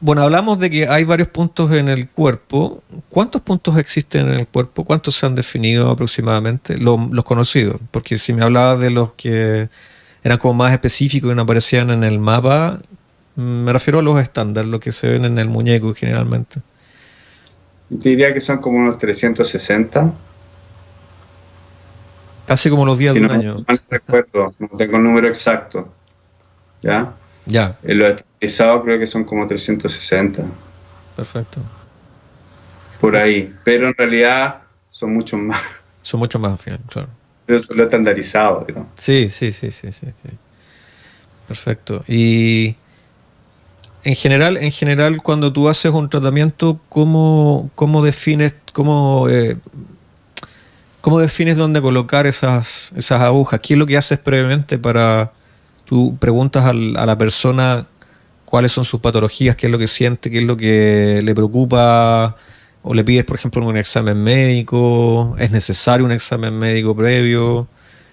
Bueno, hablamos de que hay varios puntos en el cuerpo. ¿Cuántos puntos existen en el cuerpo? ¿Cuántos se han definido aproximadamente? Los conocidos. Porque si me hablabas de los que eran como más específicos y no aparecían en el mapa, me refiero a los estándar, los que se ven en el muñeco generalmente. Te diría que son como unos 360. Casi como los días Si de no un año. mal recuerdo, no tengo el número exacto. ¿Ya? Ya, Los estandarizados creo que son como 360. perfecto. Por ahí. Pero en realidad son muchos más. Son mucho más al final, claro. Eso son los estandarizados, digamos. Sí. Perfecto. Y en general, cuando tú haces un tratamiento, ¿cómo defines, cómo defines dónde colocar esas agujas? ¿Qué es lo que haces previamente para, tú preguntas a la persona cuáles son sus patologías, qué es lo que siente, qué es lo que le preocupa, o le pides, por ejemplo, un examen médico? ¿Es necesario un examen médico previo?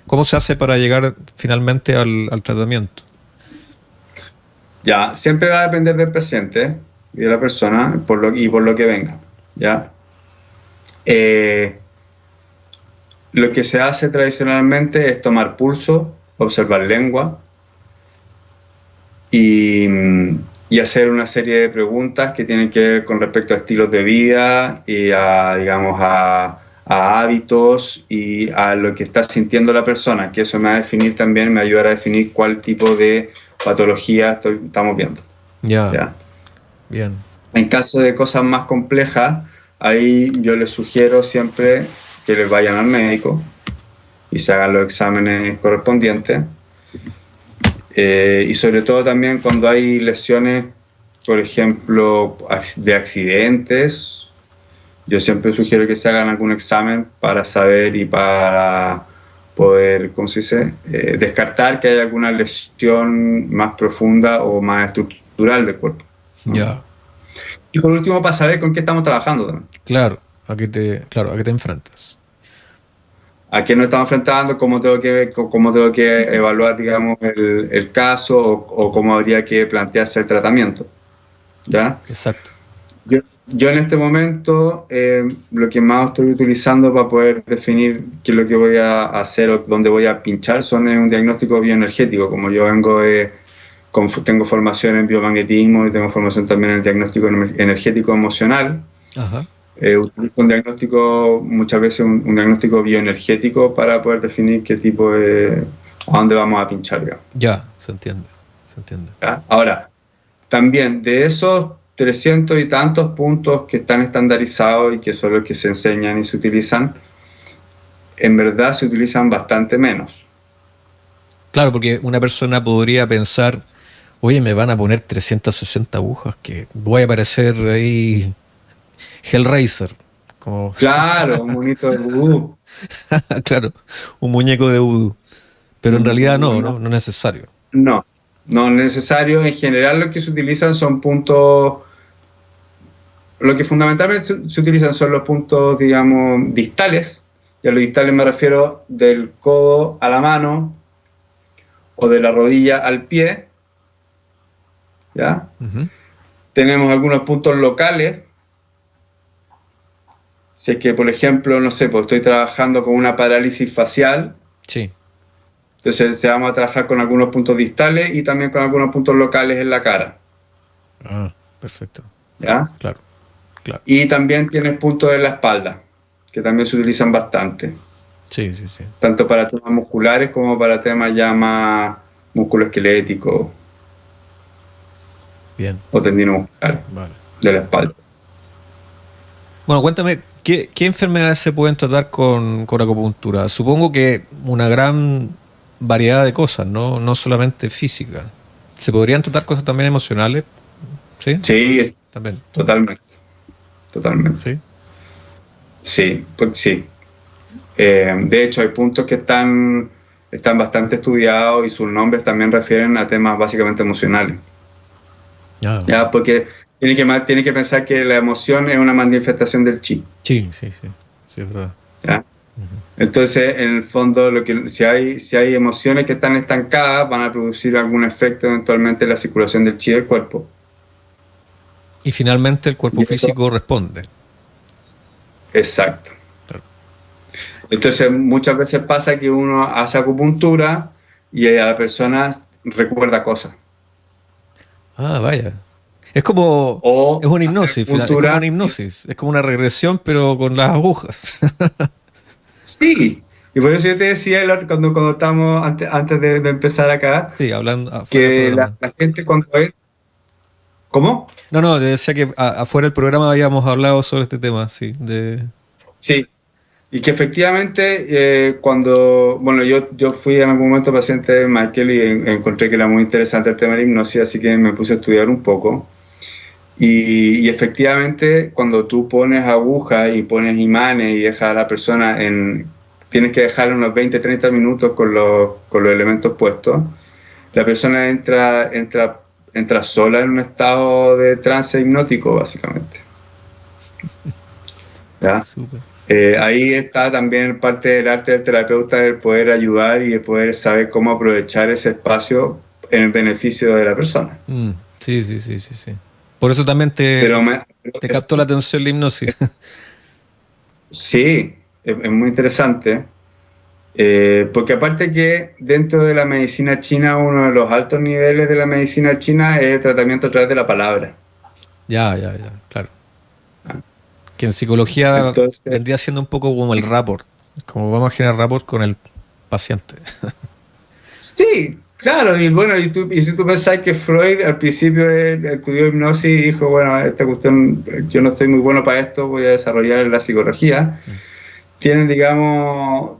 ¿Cómo se hace para llegar finalmente al tratamiento? Ya, siempre va a depender del paciente y de la persona por lo que venga. ¿Ya? Lo que se hace tradicionalmente es tomar pulso, observar lengua y hacer una serie de preguntas que tienen que ver con respecto a estilos de vida y a hábitos y a lo que está sintiendo la persona, que eso me va a definir también, me ayudará a definir cuál tipo de patología estamos viendo. Ya. Bien. En caso de cosas más complejas, ahí yo les sugiero siempre que les vayan al médico y se hagan los exámenes correspondientes. Y sobre todo también cuando hay lesiones, por ejemplo, de accidentes, yo siempre sugiero que se hagan algún examen para saber y para poder, ¿cómo se dice?, descartar que haya alguna lesión más profunda o más estructural del cuerpo, ¿no? Ya. Y por último, para saber con qué estamos trabajando también. Claro, ¿a qué te enfrentas? A qué nos estamos enfrentando, cómo tengo que evaluar, digamos, el caso o cómo habría que plantearse el tratamiento. ¿Ya? Exacto. Yo en este momento lo que más estoy utilizando para poder definir qué es lo que voy a hacer o dónde voy a pinchar son un diagnóstico bioenergético. Como yo tengo formación en biomagnetismo y tengo formación también en el diagnóstico energético emocional. Ajá. Utilizo muchas veces un diagnóstico bioenergético para poder definir qué tipo a dónde vamos a pinchar, digamos. Ya, se entiende. ¿Ya? Ahora, también de esos 300 y tantos puntos que están estandarizados y que son los que se enseñan y se utilizan, en verdad se utilizan bastante menos. Claro, porque una persona podría pensar, oye, me van a poner 360 agujas, que voy a parecer ahí Hellraiser. Como... Claro, un monito de vudú. Claro, un muñeco de vudú. Pero en realidad no es necesario. No es necesario. En general lo que se utilizan son puntos, lo que fundamentalmente se utilizan son los puntos, digamos, distales. Y a los distales me refiero del codo a la mano o de la rodilla al pie. ¿Ya? Uh-huh. Tenemos algunos puntos locales. Si es que, por ejemplo, no sé, pues estoy trabajando con una parálisis facial. Sí. Entonces vamos a trabajar con algunos puntos distales y también con algunos puntos locales en la cara. Ah, perfecto. ¿Ya? Claro. Y también tienes puntos en la espalda, que también se utilizan bastante. Sí. Tanto para temas musculares como para temas ya más musculoesqueléticos. Bien. O tendino muscular. Vale. De la espalda. Bueno, cuéntame, ¿qué enfermedades se pueden tratar con acupuntura? Supongo que una gran variedad de cosas, no solamente física. ¿Se podrían tratar cosas también emocionales? Sí, Sí, también. totalmente. Totalmente. Sí. Sí, pues sí. De hecho, hay puntos que están bastante estudiados y sus nombres también refieren a temas básicamente emocionales. Ya. ¿Ya? Porque tiene que pensar que la emoción es una manifestación del chi. Sí, sí, sí. Sí, es verdad. ¿Ya? Ujú. Entonces, en el fondo, si hay emociones que están estancadas, van a producir algún efecto eventualmente en la circulación del chi del cuerpo. Y finalmente el cuerpo Y eso, físico responde. exacto. Claro. Entonces, muchas veces pasa que uno hace acupuntura y a la persona recuerda cosas. Ah, vaya. Es como, es O una hace hipnosis, final, es como acupuntura una hipnosis, es como una regresión, pero con las agujas. sí. Y por eso yo te decía cuando estábamos antes de empezar acá, Sí, hablando afuera del que programa. la gente cuando es... ¿Cómo? No, no, te decía que afuera del programa habíamos hablado sobre este tema, sí, de... Sí. Y que efectivamente bueno, yo fui en algún momento paciente de Michael y encontré que era muy interesante el tema de la hipnosis, así que me puse a estudiar un poco. Y efectivamente, cuando tú pones agujas y pones imanes y dejas a la persona tienes que dejarle unos 20, 30 minutos con los elementos puestos, la persona entra sola en un estado de trance hipnótico, básicamente. ¿Ya? Súper. Ahí está también parte del arte del terapeuta, el poder ayudar y el poder saber cómo aprovechar ese espacio en el beneficio de la persona. Mm, sí, sí, sí, sí, sí. Por eso también Pero, te captó la atención la hipnosis. sí, es muy interesante, porque aparte que dentro de la medicina china, uno de los altos niveles de la medicina china es el tratamiento a través de la palabra. Ya, ya, ya, claro. Que en psicología Entonces, vendría siendo un poco como el rapport, como vamos a generar rapport con el paciente. sí, claro, y bueno, y si tú pensás que Freud al principio estudió hipnosis y dijo, bueno, esta cuestión, yo no estoy muy bueno para esto, voy a desarrollar la psicología, Mm. tienen, digamos,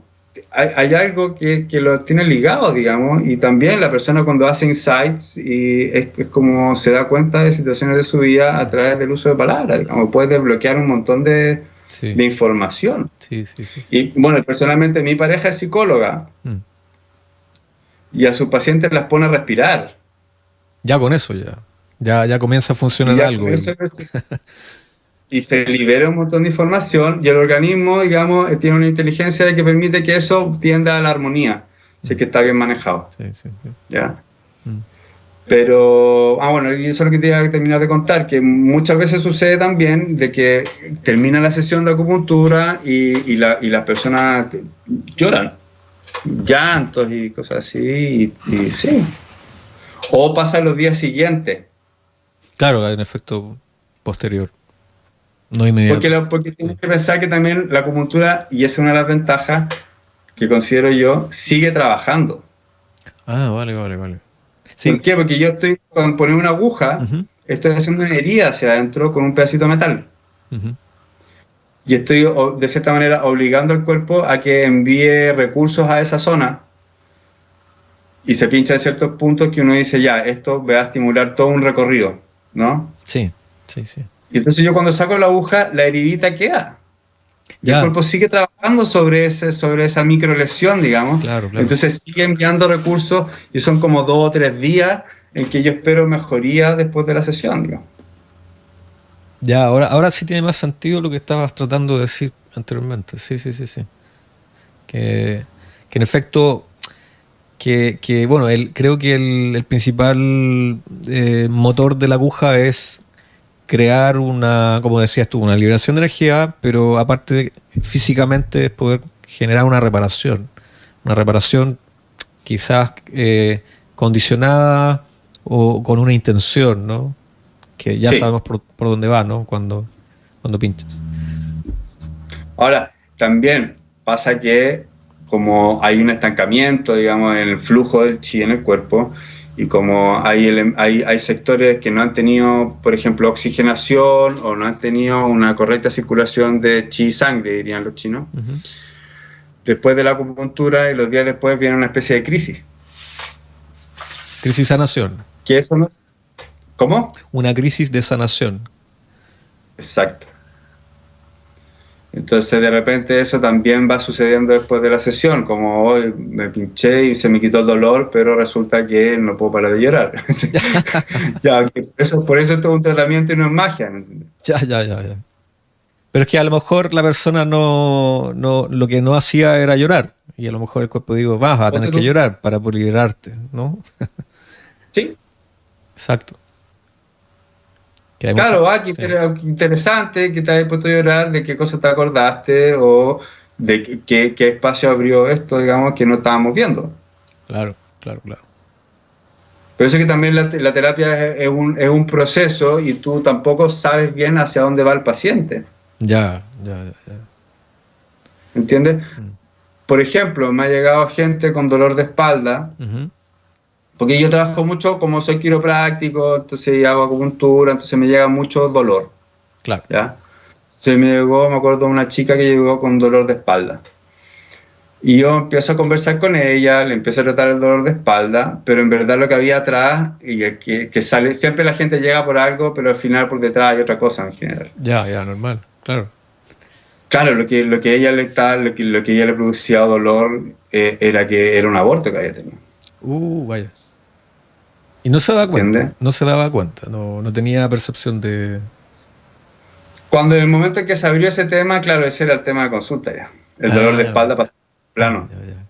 hay algo que lo tiene ligado, digamos, y también la persona cuando hace insights y es como se da cuenta de situaciones de su vida a través del uso de palabras, digamos, puede desbloquear un montón de Sí, información. sí, sí, sí, sí. Y bueno, personalmente mi pareja es psicóloga Mm. y a sus pacientes las pone a respirar. Ya con eso ya. Ya comienza a Y funcionar ya con algo ahí. eso y se libera un montón de información y el organismo, digamos, tiene una inteligencia que permite que eso tienda a la armonía, si es Mm. que está bien manejado. Sí, sí, sí. ¿Ya? Mm. Pero, bueno, y eso es lo que te iba a terminar de contar, que muchas veces sucede también de que termina la sesión de acupuntura y las personas lloran, llantos y cosas así, y sí. O pasan los días siguientes. Claro, hay un efecto posterior, no inmediato. Porque tienes que pensar que también la acupuntura, y esa es una de las ventajas que considero yo, sigue trabajando. Ah, vale, vale, vale. ¿Por Sí. qué? Porque yo estoy, con poner una aguja, Ujú, estoy haciendo una herida hacia adentro con un pedacito de metal. ujú. Y estoy, de cierta manera, obligando al cuerpo a que envíe recursos a esa zona y se pincha en ciertos puntos que uno dice, ya, esto va a estimular todo un recorrido, ¿no? Sí, sí, sí. Y entonces yo cuando saco la aguja, la heridita queda. Y el Ya, cuerpo sigue trabajando sobre esa micro lesión, digamos. claro, claro. Entonces sigue enviando recursos y son como 2 o 3 días en que yo espero mejoría después de la sesión, digamos. Ya, ahora sí tiene más sentido lo que estabas tratando de decir anteriormente. Sí, sí, sí, sí. Que, que en efecto, bueno, creo que el principal motor de la aguja es crear una, como decías tú, una liberación de energía, pero aparte físicamente es poder generar una reparación quizás condicionada o con una intención, ¿no? Que ya Sí. sabemos por dónde va, ¿no? Cuando pinchas. Ahora, también pasa que como hay un estancamiento, digamos, en el flujo del chi en el cuerpo, y como hay sectores que no han tenido, por ejemplo, oxigenación o no han tenido una correcta circulación de chi y sangre, dirían los chinos, Ujú. después de la acupuntura y los días después viene una especie de crisis. Crisis sanación. Que eso no es... ¿Cómo? Una crisis de sanación. Exacto. Entonces de repente eso también va sucediendo después de la sesión, como hoy me pinché y se me quitó el dolor, pero resulta que no puedo parar de llorar. Ya, por eso esto es un tratamiento y no es magia. Ya. Pero es que a lo mejor la persona lo que no hacía era llorar. Y a lo mejor el cuerpo dijo, vas a tener que llorar para poder liberarte, ¿no? Sí. Exacto. Claro, qué interesante que te hayas puesto a llorar, de qué cosa te acordaste o de qué espacio abrió esto, digamos, que no estábamos viendo. Claro. Pero eso que también la terapia es un proceso y tú tampoco sabes bien hacia dónde va el paciente. Ya. ¿Entiendes? Por ejemplo, me ha llegado gente con dolor de espalda, porque yo trabajo mucho, como soy quiropráctico, entonces hago acupuntura, entonces me llega mucho dolor. Claro. ¿Ya? Entonces me acuerdo de una chica que llegó con dolor de espalda. Y yo empiezo a conversar con ella, le empiezo a tratar el dolor de espalda, pero en verdad lo que había atrás, y que sale, siempre la gente llega por algo, pero al final por detrás hay otra cosa en general. Ya, normal, claro. Claro, lo que ella lo que ella le producía dolor era que era un aborto que había tenido. Vaya. Y no se daba cuenta, ¿Entiendes? no tenía percepción de... Cuando en el momento en que se abrió ese tema, claro, ese era el tema de consulta ya. El dolor de espalda pasó plano. Ya.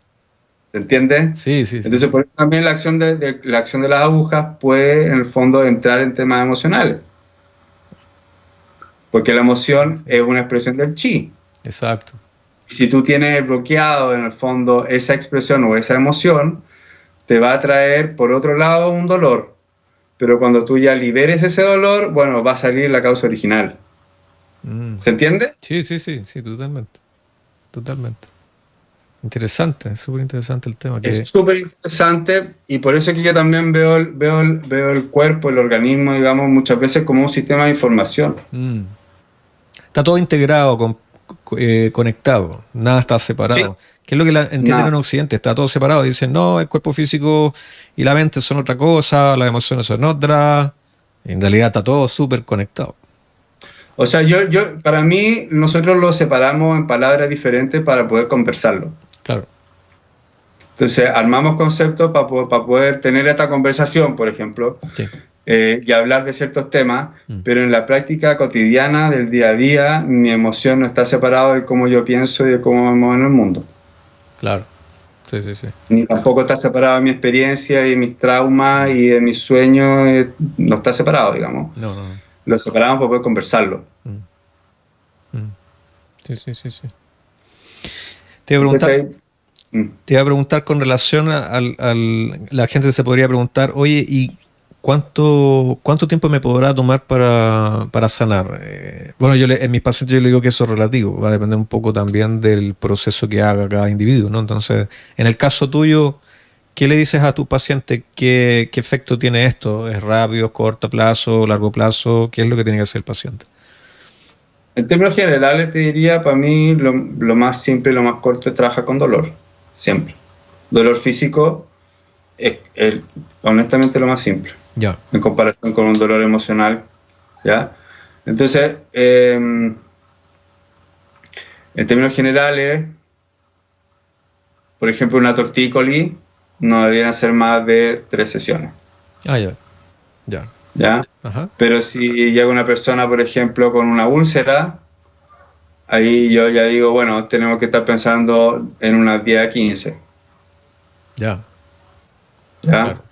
¿Se entiende? Sí. Entonces, por eso también la acción de las agujas puede, en el fondo, entrar en temas emocionales. Porque la emoción es una expresión del chi. Exacto. Y si tú tienes bloqueado, en el fondo, esa expresión o esa emoción, te va a traer, por otro lado, un dolor. Pero cuando tú ya liberes ese dolor, bueno, va a salir la causa original. ¿Se entiende? Sí, totalmente. Interesante, es súper interesante el tema. Es súper interesante y por eso es que yo también veo el cuerpo, el organismo, digamos, muchas veces como un sistema de información. Está todo integrado, conectado, nada está separado. Sí. ¿Qué es lo que entienden en Occidente? Está todo separado. Dicen, no, el cuerpo físico y la mente son otra cosa, las emociones son otra. En realidad está todo súper conectado. O sea, para mí, nosotros lo separamos en palabras diferentes para poder conversarlo. Claro. Entonces, armamos conceptos para poder tener esta conversación, por ejemplo, sí. Y hablar de ciertos temas, pero en la práctica cotidiana del día a día, mi emoción no está separada de cómo yo pienso y de cómo me muevo en el mundo. Claro. Sí. Ni tampoco está separada de mi experiencia y de mis traumas y de mis sueños, no está separado, digamos. No. Lo separamos para poder conversarlo. Sí. Te iba a preguntar con relación la gente se podría preguntar, oye, ¿y cuánto tiempo me podrá tomar para sanar? Bueno, en mis pacientes yo le digo que eso es relativo, va a depender un poco también del proceso que haga cada individuo, ¿no? Entonces, en el caso tuyo, ¿qué le dices a tu paciente? ¿Qué efecto tiene esto? ¿Es rápido, corto plazo, largo plazo? ¿Qué es lo que tiene que hacer el paciente? En términos generales te diría, para mí lo más simple y lo más corto es trabajar con dolor, siempre. Dolor físico es honestamente lo más simple, en comparación con un dolor emocional, ¿ya? Entonces, en términos generales, por ejemplo, una tortícolis no deberían ser más de 3 sesiones. ¿Ya? Ajá. Pero si llega una persona, por ejemplo, con una úlcera, ahí yo ya digo, bueno, tenemos que estar pensando en unas 10 a 15. ¿Ya? Claro.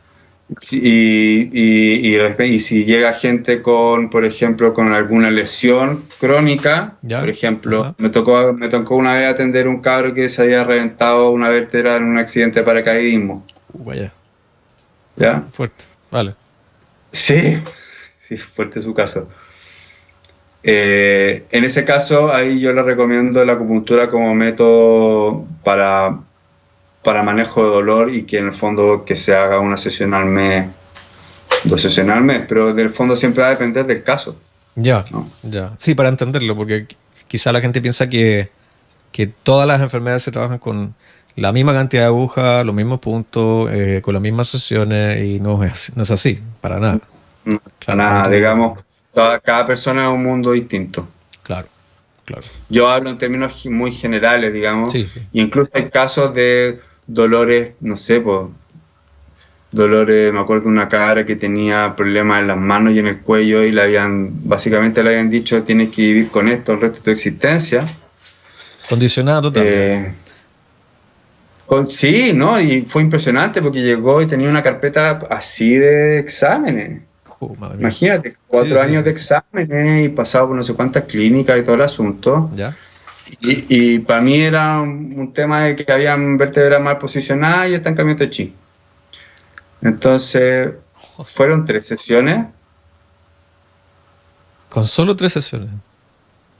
Y si llega gente con, por ejemplo, con alguna lesión crónica, por ejemplo, me tocó una vez atender un cabro que se había reventado una vértebra en un accidente de paracaidismo. Vaya. ¿Ya? Fuerte, vale. Sí, fuerte su caso. En ese caso, ahí yo le recomiendo la acupuntura como método para manejo de dolor y que en el fondo que se haga una sesión al mes, 2 sesiones al mes, pero del fondo siempre va a depender del caso. Ya. Sí, para entenderlo, porque quizá la gente piensa que todas las enfermedades se trabajan con la misma cantidad de agujas, los mismos puntos, con las mismas sesiones, y no es así, para nada. No, Claro, nada, digamos, cada persona es un mundo distinto. Claro, claro. Yo hablo en términos muy generales, digamos, Sí, sí. y incluso hay casos de dolores, no sé, pues, dolores, me acuerdo de una cabra que tenía problemas en las manos y en el cuello y básicamente le habían dicho tienes que vivir con esto el resto de tu existencia. Condicionada total, ya. Eh, sí, ¿no? Y fue impresionante porque llegó y tenía una carpeta así de exámenes. Madre mía. Imagínate, Sí, 4 años de sí. exámenes y pasado por no sé cuántas clínicas y todo el asunto. ¿Ya? Y para mí era un tema de que habían vértebras mal posicionadas y estancamiento de chi. Entonces, fueron 3 sesiones, Con solo 3 sesiones.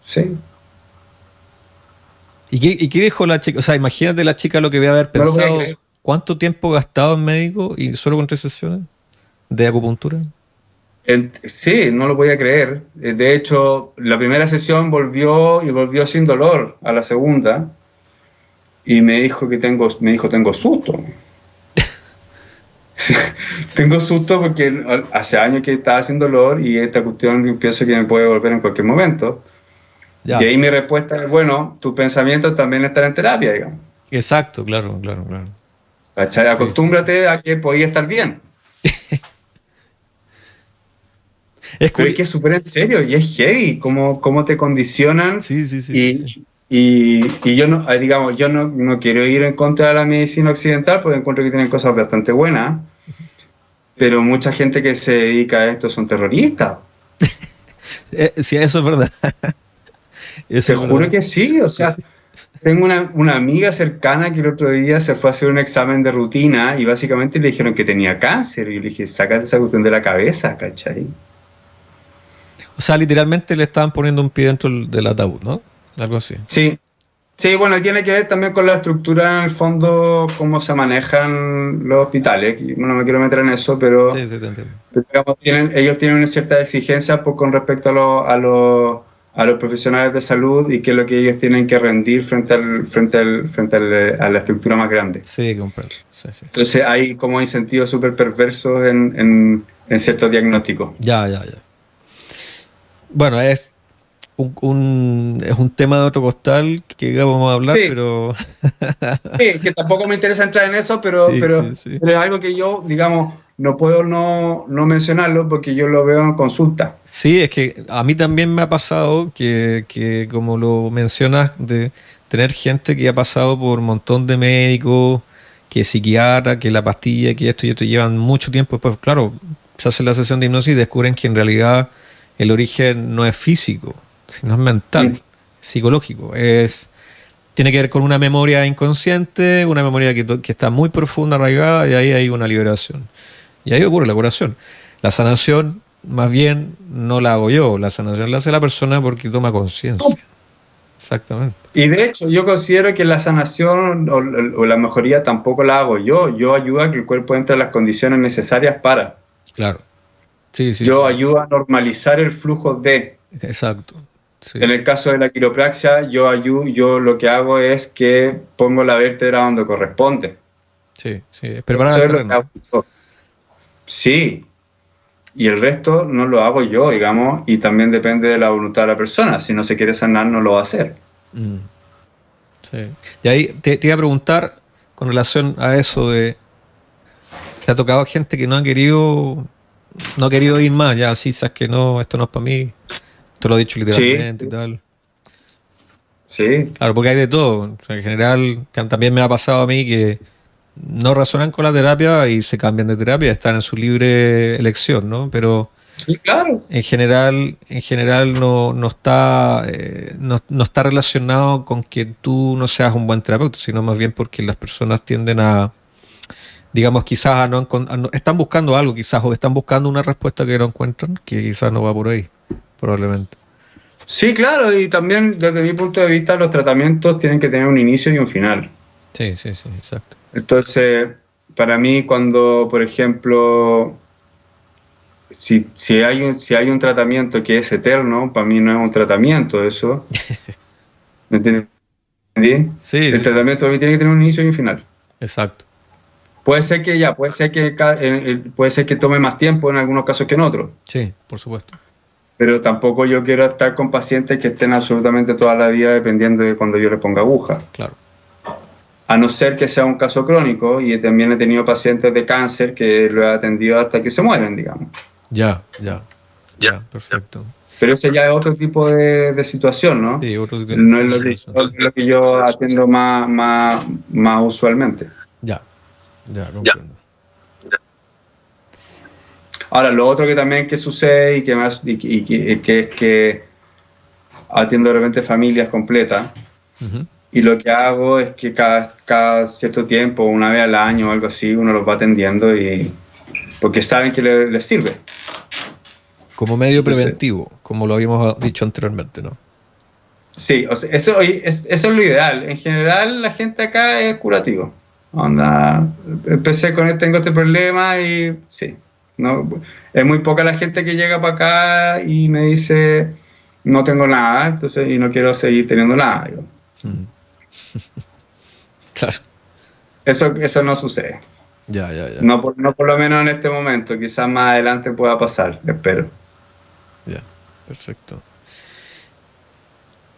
sí. ¿Y qué dijo la chica? O sea, imagínate la chica lo que debe haber No lo voy a pensado. creer. ¿Cuánto tiempo gastado en médico y solo con 3 sesiones de acupuntura? Sí, no lo voy a creer. De hecho, la primera sesión volvió y volvió sin dolor a la segunda y me dijo, tengo susto. Tengo susto porque hace años que estaba sin dolor y esta cuestión pienso que me puede volver en cualquier momento. Y Ya. ahí mi respuesta es, bueno, tu pensamiento también estará en terapia, digamos. Exacto, claro, claro, claro. ¿Cachai? Sí, sí, sí. Acostúmbrate a que podía estar bien. Es Pero es que curioso. es súper en serio y es heavy cómo te condicionan Sí, sí, sí, sí, sí. y yo no, digamos, yo no quiero ir en contra de la medicina occidental porque encuentro que tienen cosas bastante buenas, pero mucha gente que se dedica a esto son terroristas. Sí, eso es verdad. Eso Te es juro verdad. que sí, o Sí, sea, sí. tengo una amiga cercana que el otro día se fue a hacer un examen de rutina y básicamente le dijeron que tenía cáncer y yo le dije, sácate esa cuestión de la cabeza, ¿cachai? O sea, literalmente le estaban poniendo un pie dentro del ataúd, ¿no? Algo así. Sí, sí, bueno, tiene que ver también con la estructura, en el fondo, cómo se manejan los hospitales. No me quiero meter en eso, pero, Sí, sí, te entiendo. digamos, ellos tienen una cierta exigencia con respecto a los profesionales de salud y qué es lo que ellos tienen que rendir a la estructura más grande. Sí, comprendo. Sí, sí. Entonces hay como incentivos súper perversos en ciertos diagnósticos. Ya, ya, ya. Bueno, es es un tema de otro costal que vamos a hablar, Sí, pero sí, que tampoco me interesa entrar en eso, pero, sí, pero, sí, sí. pero es algo que yo, digamos, no puedo no mencionarlo porque yo lo veo en consulta. Sí, es que a mí también me ha pasado que como lo mencionas, de tener gente que ha pasado por un montón de médicos, que psiquiatra, que la pastilla, que esto y esto llevan mucho tiempo. Pues claro, se hace la sesión de hipnosis y descubren que en realidad el origen no es físico, sino es mental, Mm. psicológico. Tiene que ver con una memoria inconsciente, una memoria que está muy profunda, arraigada, y ahí hay una liberación. Y ahí ocurre la curación. La sanación, más bien, no la hago yo. La sanación la hace la persona porque toma conciencia. Exactamente. Y de hecho, yo considero que la sanación o la mejoría tampoco la hago yo. Yo ayudo a que el cuerpo entre en las condiciones necesarias para. Claro. Sí, sí, Yo sí. ayudo a normalizar el flujo de. Exacto. Sí, En el caso de la quiropraxia, yo lo que hago es que pongo la vértebra donde corresponde. sí, sí. Es preparar Eso el es lo que terreno, hago ¿no? yo. Sí, y el resto no lo hago yo, digamos, y también depende de la voluntad de la persona. Si no se quiere sanar, no lo va a hacer. Mm, sí. Y ahí te iba a preguntar con relación a eso de, ¿te ha tocado gente que no ha querido ir más? Ya, sí, sabes que no, esto no es para mí. Te lo he dicho Sí, literalmente y tal. sí, Claro, porque hay de todo. O sea, en general, también me ha pasado a mí que no resuenan con la terapia y se cambian de terapia, están en su libre elección, ¿no? Pero sí, claro. en general no está relacionado con que tú no seas un buen terapeuta, sino más bien porque las personas tienden a, digamos, quizás están buscando algo, quizás, o están buscando una respuesta que no encuentran, que quizás no va por ahí, probablemente. Sí, claro, y también desde mi punto de vista los tratamientos tienen que tener un inicio y un final. Sí, sí, sí, exacto. Entonces, para mí cuando, por ejemplo, si hay un tratamiento que es eterno, para mí no es un tratamiento eso. ¿Me entiendes? Sí, El sí, tratamiento también tiene que tener un inicio y un final. exacto. Puede ser que tome más tiempo en algunos casos que en otros, Sí, por supuesto. pero tampoco yo quiero estar con pacientes que estén absolutamente toda la vida dependiendo de cuando yo les ponga aguja. Claro. A no ser que sea un caso crónico, y también he tenido pacientes de cáncer que lo he atendido hasta que se mueren, digamos. Ya, perfecto. Pero ese ya es otro tipo de situación, ¿no? Sí, otro No tipo es de lo que, situación. no es lo que yo atiendo más usualmente. Ya, comprendo. Ahora, lo otro que también que sucede que es que atiendo de repente familias completas, Ujú. y lo que hago es que cada cierto tiempo, una vez al año o algo así, uno los va atendiendo, porque saben que les sirve. Como medio Entonces, preventivo, como lo habíamos dicho anteriormente, ¿no? sí, o sea, eso es lo ideal. En general, la gente acá es curativo. Onda, tengo este problema y sí. No, es muy poca la gente que llega para acá y me dice no tengo nada, entonces, y no quiero seguir teniendo nada. Digo. Mm. Claro. Eso no sucede. Ya, No por lo menos en este momento. Quizás más adelante pueda pasar, espero. ya. Perfecto.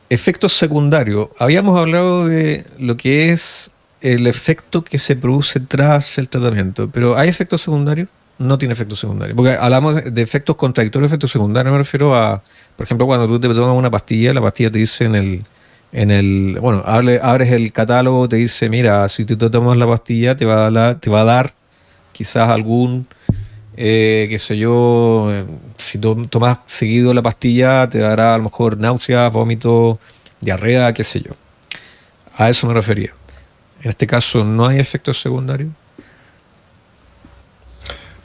Efectos secundarios. Habíamos hablado de lo que es el efecto que se produce tras el tratamiento, pero ¿hay efectos secundarios? No tiene efectos secundarios. Porque hablamos de efectos contradictorios, efectos secundarios. Me refiero a, por ejemplo, cuando tú te tomas una pastilla, la pastilla te dice bueno, abres el catálogo, te dice, mira, si tú te tomas la pastilla, te va a dar quizás algún, qué sé yo, si tomas seguido la pastilla, te dará a lo mejor náuseas, vómito, diarrea, qué sé yo. A eso me refería. En este caso, ¿no hay efectos secundarios?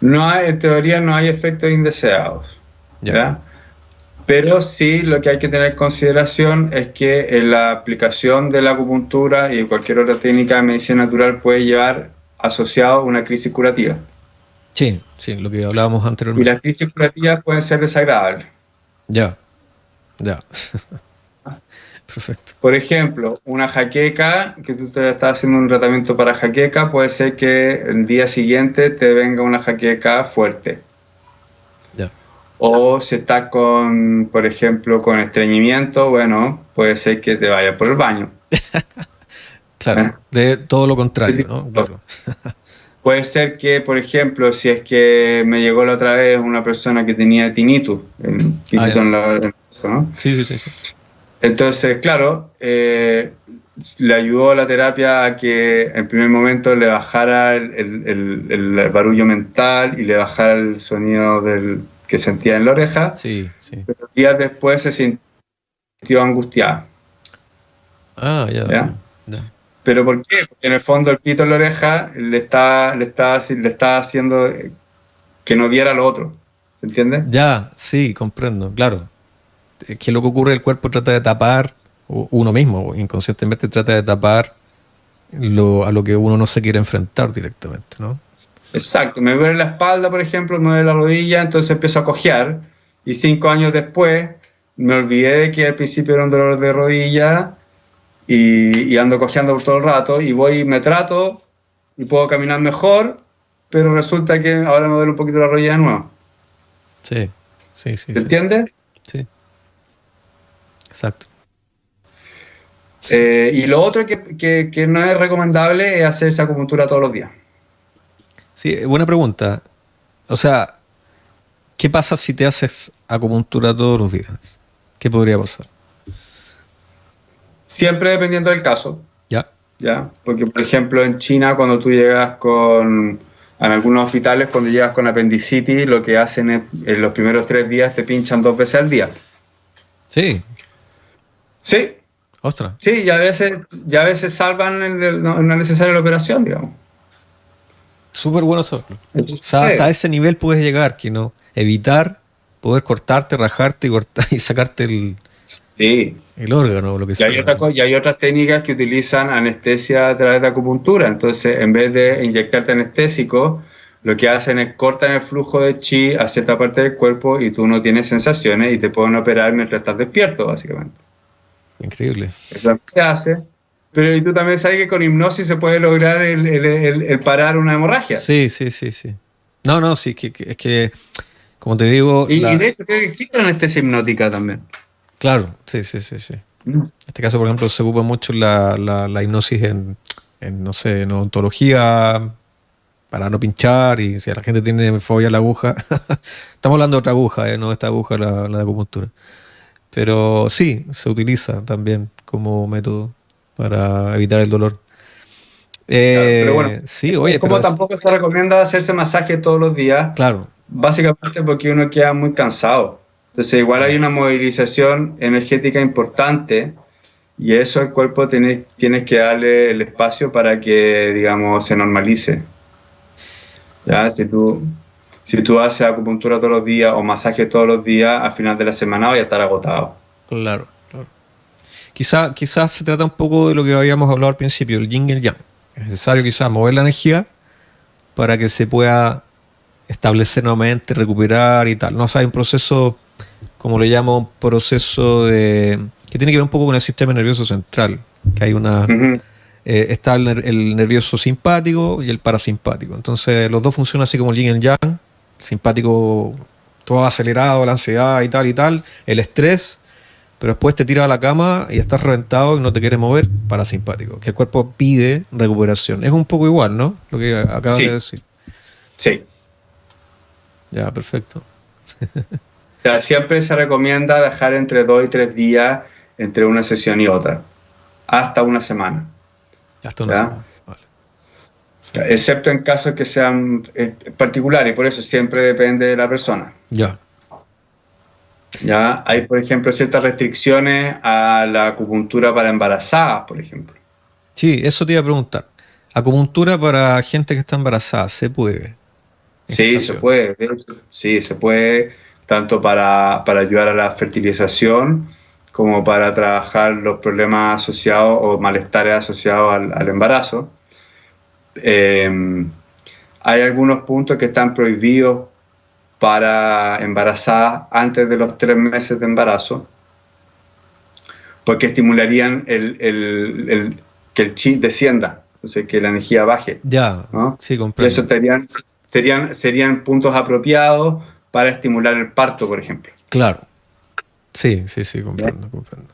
En teoría no hay efectos indeseados. Ya. ¿Ya? Pero sí, lo que hay que tener en consideración es que en la aplicación de la acupuntura y cualquier otra técnica de medicina natural puede llevar asociado una crisis curativa. Sí, lo que hablábamos Y las anteriormente. crisis curativas pueden ser desagradables. Ya, ya. Perfecto. Por ejemplo, una jaqueca, que tú te estás haciendo un tratamiento para jaqueca, puede ser que el día siguiente te venga una jaqueca fuerte. Ya. O si estás con, por ejemplo, con estreñimiento, bueno, puede ser que te vayas por el baño. Claro. ¿Eh? De todo lo Ese contrario, tipo ¿no? de cosas. Claro. Puede ser que, por ejemplo, si es que me llegó la otra vez una persona que tenía tinnitus, el Ah, pito ya. en ¿no? Sí. Entonces, claro, le ayudó la terapia a que en primer momento le bajara el barullo mental y le bajara el sonido que sentía en la oreja, Sí. pero días después se sintió angustiada. Ah, ¿Ya? ya. ¿Pero por qué? Porque en el fondo el pito en la oreja le está haciendo que no viera lo otro. ¿Se entiende? Ya, sí, comprendo, claro. Es que lo que ocurre, el cuerpo trata de tapar, o uno mismo inconscientemente trata de tapar a lo que uno no se quiere enfrentar directamente, ¿no? Exacto. Me duele la espalda, por ejemplo, me duele la rodilla, entonces empiezo a cojear. Y 5 años después me olvidé de que al principio era un dolor de rodilla y ando cojeando por todo el rato y voy y me trato y puedo caminar mejor, pero resulta que ahora me duele un poquito la rodilla de nuevo. Sí, ¿Se entiende? sí, exacto. Y lo otro que no es recomendable es hacerse acupuntura todos los días. Sí, buena pregunta. O sea, ¿qué pasa si te haces acupuntura todos los días? ¿Qué podría pasar? Siempre dependiendo del caso, ¿Ya? ¿ya? Porque, por ejemplo, en China, cuando tú llegas en algunos hospitales, cuando llegas con apendicitis, lo que hacen es, en los primeros 3 días te pinchan 2 veces al día. Sí, Sí, ostras. sí, y a veces salvan no es necesaria la operación, digamos. Súper bueno saberlo. Eso O sea, hasta sucede. ese nivel puedes llegar, que no evitar poder cortarte, rajarte y, y sacarte Sí. el órgano o lo que sea. Y hay otras técnicas que utilizan anestesia a través de acupuntura. Entonces, en vez de inyectarte anestésico, lo que hacen es cortan el flujo de chi a cierta parte del cuerpo y tú no tienes sensaciones y te pueden operar mientras estás despierto, básicamente. Increíble. Eso es lo que se hace, Pero ¿y tú también sabes que con hipnosis se puede lograr el parar una hemorragia? Sí, sí, sí, sí. No, no, sí, es que, como te digo, Y de hecho creo que existe la anestesia hipnótica también. claro, sí, sí, sí, sí. Mm. En este caso, por ejemplo, se ocupa mucho la hipnosis no sé, en odontología, para no pinchar, y si la gente tiene fobia a la aguja, estamos hablando de otra aguja, no esta aguja, la de acupuntura. Pero sí, se utiliza también como método para evitar el dolor. Claro, pero bueno, Sí, es oye, pero como tampoco se recomienda hacerse masaje todos los días, claro, básicamente porque uno queda muy cansado. Entonces igual hay una movilización energética importante y eso el cuerpo tienes que darle el espacio para que, digamos, se normalice. ¿Ya? Si tú haces acupuntura todos los días o masaje todos los días, al final de la semana vas a estar agotado. claro, claro. Quizás se trata un poco de lo que habíamos hablado al principio, el yin y el yang. Es necesario quizás mover la energía para que se pueda establecer nuevamente, recuperar y tal. No, o sea, hay un proceso, como le llamo, un proceso que tiene que ver un poco con el sistema nervioso central, que hay Ujú. está el nervioso simpático y el parasimpático. Entonces los dos funcionan así como el yin y el yang. El simpático todo acelerado, la ansiedad y tal, el estrés, pero después te tiras a la cama y estás reventado y no te quieres mover, parasimpático, que el cuerpo pide recuperación. Es un poco igual, ¿no? Lo que acabas de Sí, decir. sí. Ya, perfecto. O sea, siempre se recomienda dejar entre 2 y 3 días entre una sesión y otra, hasta una semana, Hasta una ¿ya? semana. Vale. Excepto en casos que sean particulares, y por eso siempre depende de la persona. Ya. ¿Ya? Hay, por ejemplo, ciertas restricciones a la acupuntura para embarazadas, por ejemplo. Sí, eso te iba a preguntar. Acupuntura para gente que está embarazada, ¿se puede? En Sí, se gestación. puede, de hecho, sí, se puede, tanto para ayudar a la fertilización como para trabajar los problemas asociados o malestares asociados al embarazo. Eh, Hay algunos puntos que están prohibidos para embarazadas antes de los 3 meses de embarazo, porque estimularían que el chi descienda, entonces que la energía baje, Ya, ¿no? sí, Y eso comprendo. serían puntos apropiados para estimular el parto, por ejemplo. Claro. Sí, sí, sí, ¿Ya? comprendo, comprendo.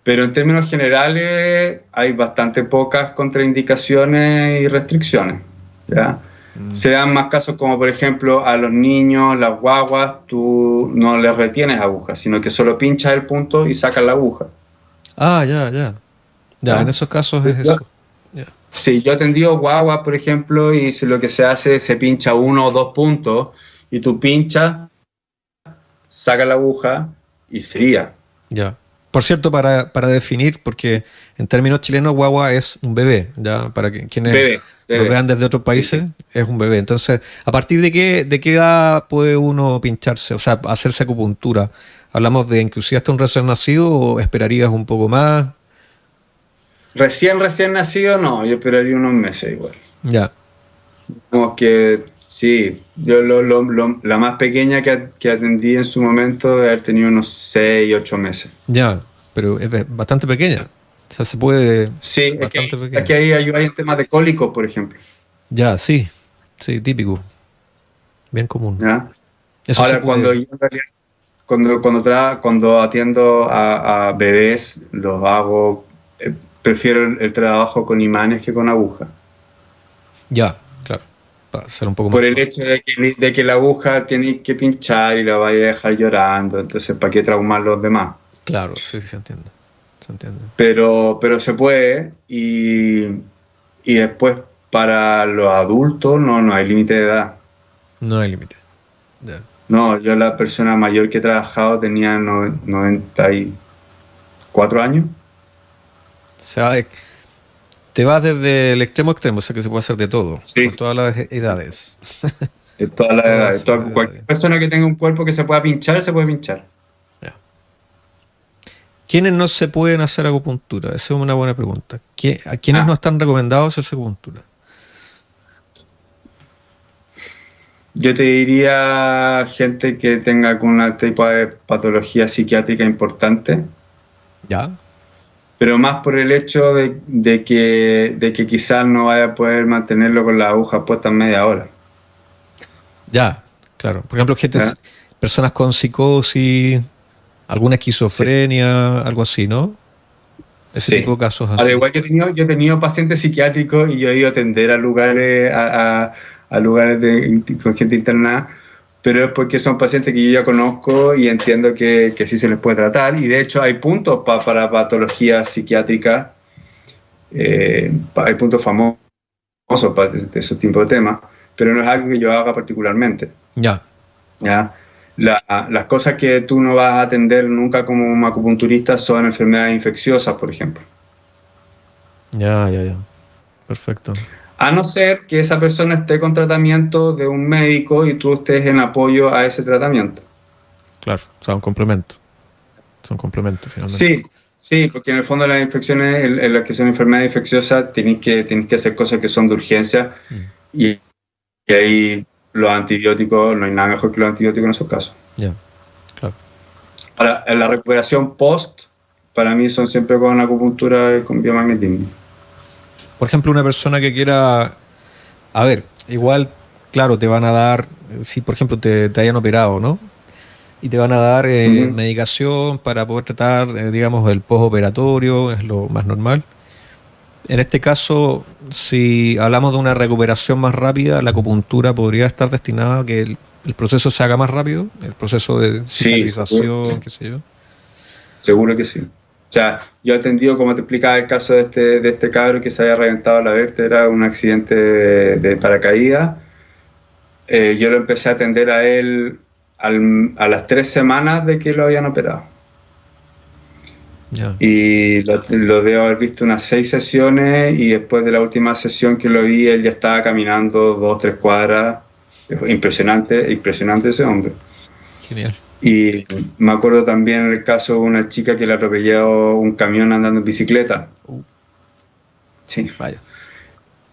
Pero en términos generales hay bastante pocas contraindicaciones y restricciones. ¿Ya? Mm. Se dan más casos como, por ejemplo, a los niños, las guaguas, tú no les retienes agujas, sino que solo pinchas el punto y sacas la aguja. Ah, ya, ya. Ya, en ¿Ya? esos casos es Yo, eso. Ya. sí, yo he atendido guaguas, por ejemplo, y lo que se hace es se pincha 1 o 2 puntos y tú pinchas, sacas la aguja y fría. Ya. Por cierto, para definir, porque en términos chilenos, guagua es un bebé, ¿ya? Para quienes Bebé, nos bebé. vean desde otros Sí, países, sí. es un bebé. Entonces, ¿a partir de qué edad puede uno pincharse? O sea, hacerse acupuntura. ¿Hablamos de inclusive hasta un recién nacido o esperarías un poco más? Recién nacido, no, yo esperaría unos meses igual. Ya, Como que sí, yo la más pequeña que atendí en su momento debe haber tenido unos 6, 8 meses. ya, pero es bastante pequeña. O sea, se puede Sí, bastante es pequeña. que ahí hay temas de cólicos, por ejemplo. Ya, sí, sí, típico, bien común. ¿Ya? Eso se Ahora, cuando puede. yo en realidad, cuando atiendo a bebés, los hago, prefiero el trabajo con imanes que con aguja. Ya, claro, para ser un poco más Por el suave. hecho de que la aguja tiene que pinchar y la vaya a dejar llorando, entonces, ¿para qué traumar a los demás? Claro, sí, sí, se entiende. Se entiende. Pero se puede y después para los adultos no hay límite de edad. No hay límite. Ya. No, yo la persona mayor que he trabajado tenía 94 años. O sea, te vas desde el extremo a extremo, o sea que se puede hacer de todo, con Sí, todas las edades. de todas las edades. Todas las Cualquier edades. persona que tenga un cuerpo que se pueda pinchar, se puede pinchar. Ya. ¿Quiénes no se pueden hacer acupuntura? Esa es una buena pregunta. ¿A quiénes no Ah, están recomendados hacerse acupuntura? yo te diría gente que tenga algún tipo de patología psiquiátrica importante, ¿Ya? pero más por el hecho de que quizás no vaya a poder mantenerlo con la aguja puesta en media hora. Ya, claro. Por ejemplo, ¿Ya? personas con psicosis, alguna Sí, esquizofrenia, algo así, ¿no? Ese tipo sí. de casos Ahora, así. igual yo he tenido pacientes psiquiátricos y yo he ido a atender a lugares, a lugares con gente internada, pero es porque son pacientes que yo ya conozco y entiendo que sí se les puede tratar. Y de hecho hay puntos para patologías psiquiátricas, hay puntos famosos para ese tipo de temas, pero no es algo que yo haga particularmente. Ya, ¿Ya? Las cosas que tú no vas a atender nunca como un acupunturista son enfermedades infecciosas, por ejemplo. ya. Perfecto. A no ser que esa persona esté con tratamiento de un médico y tú estés en apoyo a ese tratamiento. Claro, o sea, un complemento. Son complementos finalmente. Sí, sí, porque en el fondo las infecciones, en las que son enfermedades infecciosas, tienes que hacer cosas que son de urgencia Mm, y, y ahí los antibióticos, no hay nada mejor que los antibióticos en esos casos. ya, claro. Ahora, en la recuperación post, para mí son siempre con acupuntura y con biomagnetismo. Por ejemplo, una persona que quiera, a ver, igual, claro, te van a dar, si por ejemplo te hayan operado, ¿no? Y te van a dar Ujú. medicación para poder tratar, digamos, el postoperatorio, es lo más normal. En este caso, si hablamos de una recuperación más rápida, la acupuntura podría estar destinada a que el proceso se haga más rápido, el proceso de Sí, seguro, cicatrización, qué sé yo. seguro que sí. O sea, yo he atendido, como te explicaba, el caso de este cabro que se había reventado la vértebra, un accidente de paracaídas. Yo lo empecé a atender a él a las 3 semanas de que lo habían operado. Ya, Y lo debo haber visto unas 6 sesiones y después de la última sesión que lo vi, él ya estaba caminando 2, 3 cuadras. Impresionante, impresionante ese hombre. genial. Y me acuerdo también el caso de una chica que le atropelló un camión andando en bicicleta. Uh, Sí. vaya.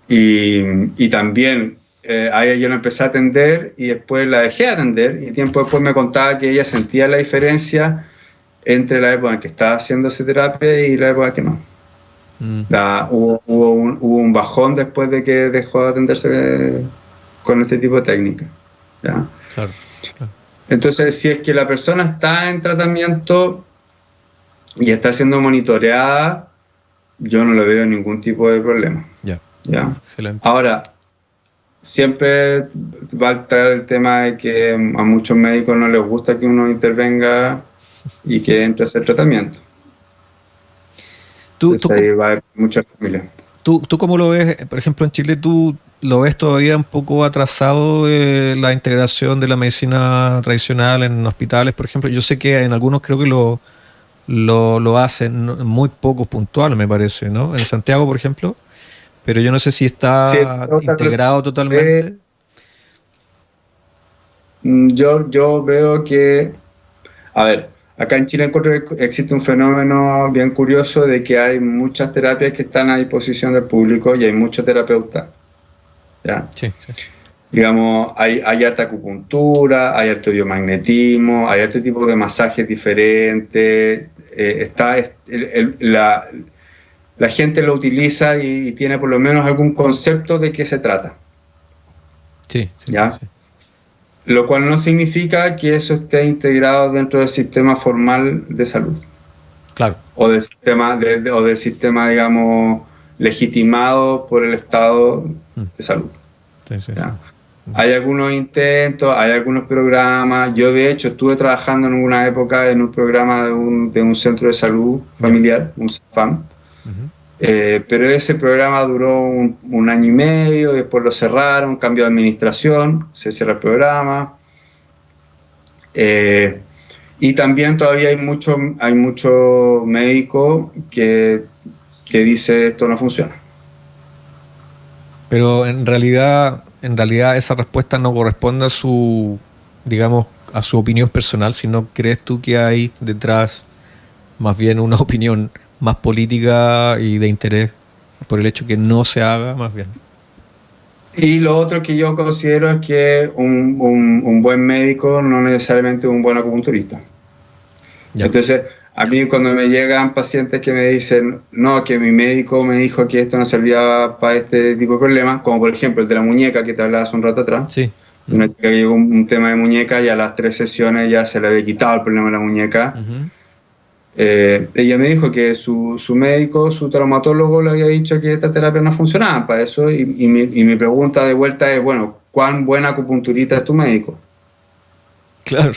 Y también a ella yo la empecé a atender y después la dejé de atender y tiempo después me contaba que ella sentía la diferencia entre la época en que estaba haciendo esa terapia y la época en que no. Mm, Hubo un bajón después de que dejó de atenderse con este tipo de técnicas. ¿Ya? claro, claro. Entonces, si es que la persona está en tratamiento y está siendo monitoreada, yo no le veo ningún tipo de problema. Ya, ¿Ya? excelente. Ahora, siempre va a estar el tema de que a muchos médicos no les gusta que uno intervenga y que entre a hacer tratamiento. ¿Tú, tú, Entonces ahí va a haber muchas familias. tú cómo lo ves? Por ejemplo, en Chile, ¿tú lo ves todavía un poco atrasado la integración de la medicina tradicional en hospitales, por ejemplo? Yo sé que en algunos creo que lo hacen, muy pocos puntuales, me parece, ¿no? En Santiago, por ejemplo, pero yo no sé si Sí, está integrado totalmente. yo veo que, a ver, acá en Chile encuentro que existe un fenómeno bien curioso de que hay muchas terapias que están a disposición del público y hay muchos terapeutas. ¿Ya? Sí, sí. Digamos, hay harta acupuntura, hay harto biomagnetismo, hay harto tipo de masajes diferentes. La gente lo utiliza y tiene por lo menos algún concepto de qué se trata, Sí, sí, sí, ¿ya? sí. Lo cual no significa que eso esté integrado dentro del sistema formal de salud Claro. o del sistema, digamos, legitimado por el Estado Mm, de salud, sí, sí, sí. ¿ya? Hay algunos intentos, hay algunos programas. Yo, de hecho, estuve trabajando en una época en un programa de un centro de salud Ya. familiar, un CEFAM, Ujú. pero ese programa duró un año y medio, después lo cerraron, cambio de administración, se cierra el programa. Eh, y también todavía hay mucho médico que dice esto no funciona. Pero en realidad esa respuesta no corresponde a su, digamos, a su opinión personal, sino crees tú que hay detrás más bien una opinión más política y de interés por el hecho que no se haga, más bien. Y lo otro que yo considero es que un buen médico no necesariamente es un buen acupunturista. Ya. Entonces, A mí cuando me llegan pacientes que me dicen, no, que mi médico me dijo que esto no servía para este tipo de problemas, como por ejemplo el de la muñeca que te hablaba hace un rato atrás, Sí. una chica que llegó un tema de muñeca y a las 3 sesiones ya se le había quitado el problema de la muñeca. Ella me dijo que su médico, su traumatólogo le había dicho que esta terapia no funcionaba para eso y mi pregunta de vuelta es, bueno, ¿cuán buena acupunturista es tu médico? Claro,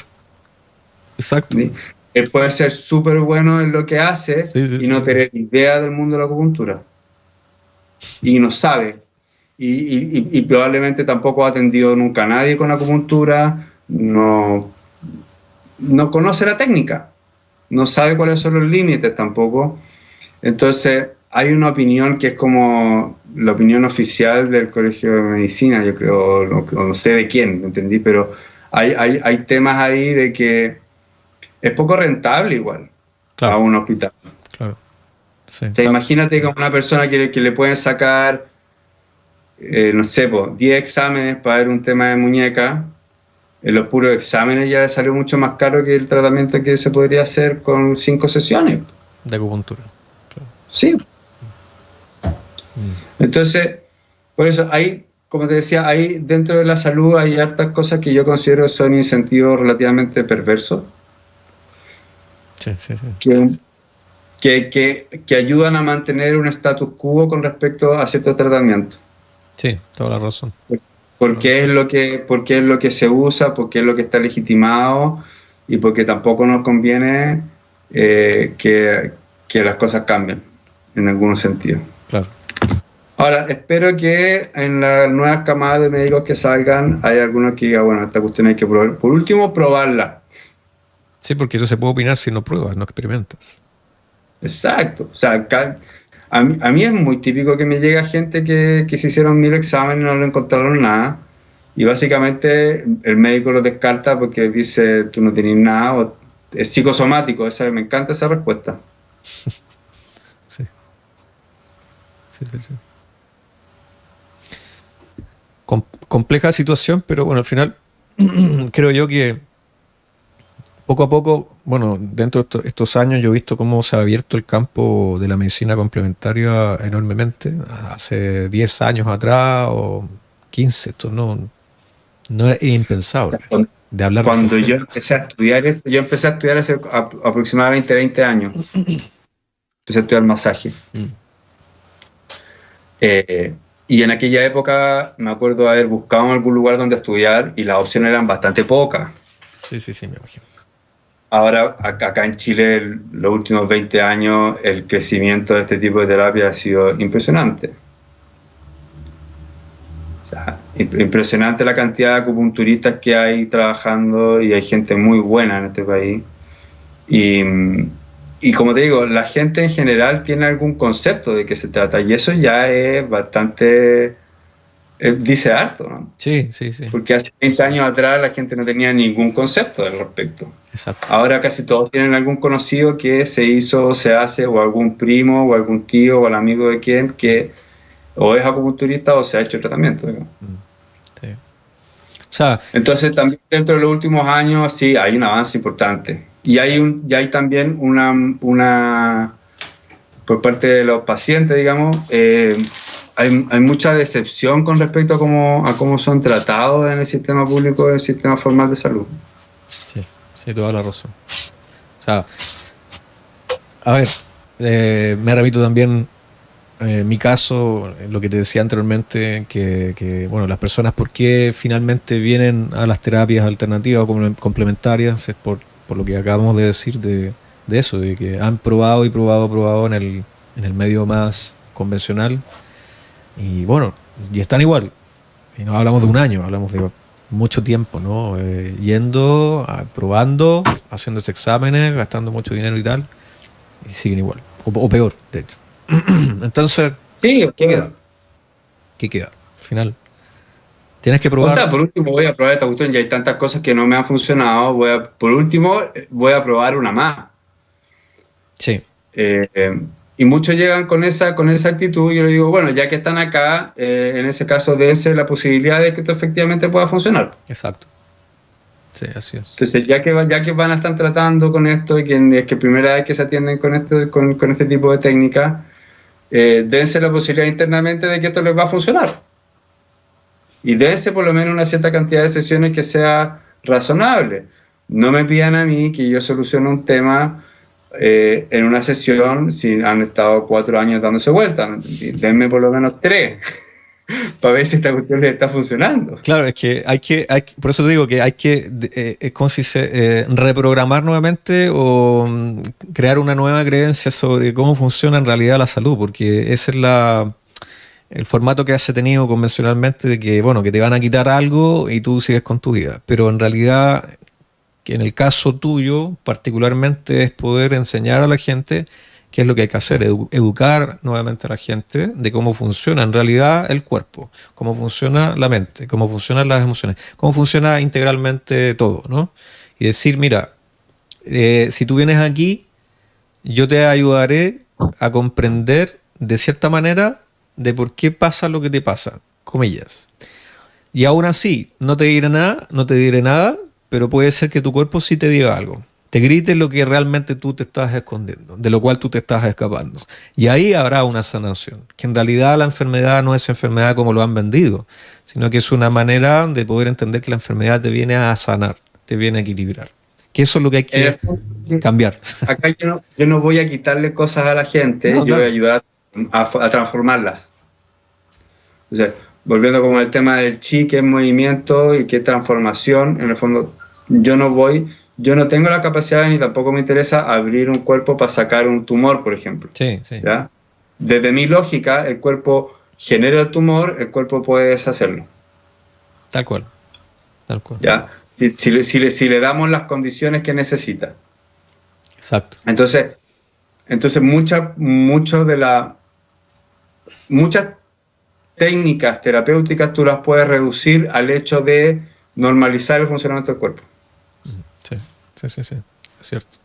exacto. ¿Sí? Él puede ser súper bueno en lo que hace y no tener idea del mundo de la acupuntura. Y no sabe. Y probablemente tampoco ha atendido nunca a nadie con acupuntura, no conoce la técnica, no sabe cuáles son los límites tampoco. Entonces, hay una opinión que es como la opinión oficial del Colegio de Medicina, yo creo, no sé de quién, ¿me entendí? Pero hay temas ahí de que es poco rentable igual a un hospital. Claro. Sí. O sea, imagínate que a una persona que le pueden sacar, no sé, 10 exámenes para ver un tema de muñeca, en los puros exámenes ya salió mucho más caro que el tratamiento que se podría hacer con 5 sesiones. De acupuntura. Claro. Sí. Entonces, por eso hay, como te decía, hay dentro de la salud hay hartas cosas que yo considero son incentivos relativamente perversos. Que ayudan a mantener un status quo con respecto a ciertos tratamientos. Sí, toda la razón. Porque es lo que se usa, porque es lo que está legitimado y porque tampoco nos conviene que las cosas cambien en algún sentido. Claro. Ahora, espero que en las nuevas camadas de médicos que salgan haya algunos que digan, bueno, esta cuestión hay que probar. Por último, probarla. Sí, porque no se puede opinar si no pruebas, no experimentas. Exacto. O sea, a mí es muy típico que me llega gente que se hicieron 1000 exámenes y no le encontraron nada. Y básicamente el médico lo descarta porque dice, tú no tienes nada, o es psicosomático. Me encanta esa respuesta. Sí. Compleja situación, pero bueno, al final creo yo que poco a poco, bueno, dentro de estos años yo he visto cómo se ha abierto el campo de la medicina complementaria enormemente. Hace 10 años atrás o 15, esto no es impensable. O sea, de hablar cuando yo empecé a estudiar esto, yo empecé a estudiar hace aproximadamente 20 años. Empecé a estudiar masaje. Y en aquella época me acuerdo haber buscado en algún lugar donde estudiar y las opciones eran bastante pocas. Sí, me imagino. Ahora, acá en Chile, los últimos 20 años, el crecimiento de este tipo de terapia ha sido impresionante. O sea, impresionante la cantidad de acupunturistas que hay trabajando y hay gente muy buena en este país. Y como te digo, la gente en general tiene algún concepto de qué se trata y eso ya es bastante... dice harto, ¿no? Sí. Porque hace 20 años atrás la gente no tenía ningún concepto al respecto. Exacto. Ahora casi todos tienen algún conocido que se hizo o se hace, o algún primo, o algún tío, o el amigo de quien, que o es acupunturista o se ha hecho el tratamiento. Sí. O sea, entonces también dentro de los últimos años sí hay un avance importante. Y hay también una por parte de los pacientes, digamos, hay mucha decepción con respecto a cómo son tratados en el sistema público, en el sistema formal de salud. Sí, toda la razón. O sea, a ver, me repito también mi caso, lo que te decía anteriormente, que bueno, las personas por qué finalmente vienen a las terapias alternativas o complementarias es por lo que acabamos de decir de eso, de que han probado en el medio más convencional y bueno, y están igual. Y no hablamos de un año, hablamos de mucho tiempo, ¿no? Yendo, probando, haciendo exámenes, gastando mucho dinero y tal, y siguen igual, o peor, de hecho. Entonces, sí, ¿qué queda? Al final, tienes que probar. O sea, por último voy a probar esta cuestión, ya hay tantas cosas que no me han funcionado, por último voy a probar una más. Sí. Y muchos llegan con esa actitud y yo les digo, bueno, ya que están acá, en ese caso dense la posibilidad de que esto efectivamente pueda funcionar. Exacto. Sí, así es. Entonces, ya que van a estar tratando con esto y que es que primera vez que se atienden con con este tipo de técnica, dense la posibilidad internamente de que esto les va a funcionar. Y dense por lo menos una cierta cantidad de sesiones que sea razonable. No me pidan a mí que yo solucione un tema en una sesión si han estado 4 años dándose vuelta. Denme por lo menos 3 para ver si esta cuestión les está funcionando. Claro, es que por eso te digo que hay que, ¿cómo se dice? Reprogramar nuevamente o crear una nueva creencia sobre cómo funciona en realidad la salud, porque ese es el formato que has tenido convencionalmente de que, bueno, que te van a quitar algo y tú sigues con tu vida. Pero en realidad, que en el caso tuyo, particularmente, es poder enseñar a la gente qué es lo que hay que hacer, educar nuevamente a la gente de cómo funciona en realidad el cuerpo, cómo funciona la mente, cómo funcionan las emociones, cómo funciona integralmente todo, ¿no? Y decir, mira, si tú vienes aquí, yo te ayudaré a comprender de cierta manera de por qué pasa lo que te pasa, comillas. Y aún así, no te diré nada, pero puede ser que tu cuerpo sí te diga algo. Te grite lo que realmente tú te estás escondiendo, de lo cual tú te estás escapando. Y ahí habrá una sanación, que en realidad la enfermedad no es enfermedad como lo han vendido, sino que es una manera de poder entender que la enfermedad te viene a sanar, te viene a equilibrar. Que eso es lo que hay En el que fondo, cambiar. acá yo no voy a quitarle cosas a la gente, No, yo voy a claro. ayudar a transformarlas. O sea, volviendo como el tema del chi, que es movimiento y que es transformación, en el fondo yo no tengo la capacidad ni tampoco me interesa abrir un cuerpo para sacar un tumor, por ejemplo. Sí, sí. ¿Ya? Desde mi lógica, el cuerpo genera el tumor, el cuerpo puede deshacerlo. Tal cual. Tal cual. ¿Ya? Si le damos las condiciones que necesita. Exacto. Entonces muchas técnicas terapéuticas tú las puedes reducir al hecho de normalizar el funcionamiento del cuerpo. Sí, sí, sí, sí. Es cierto.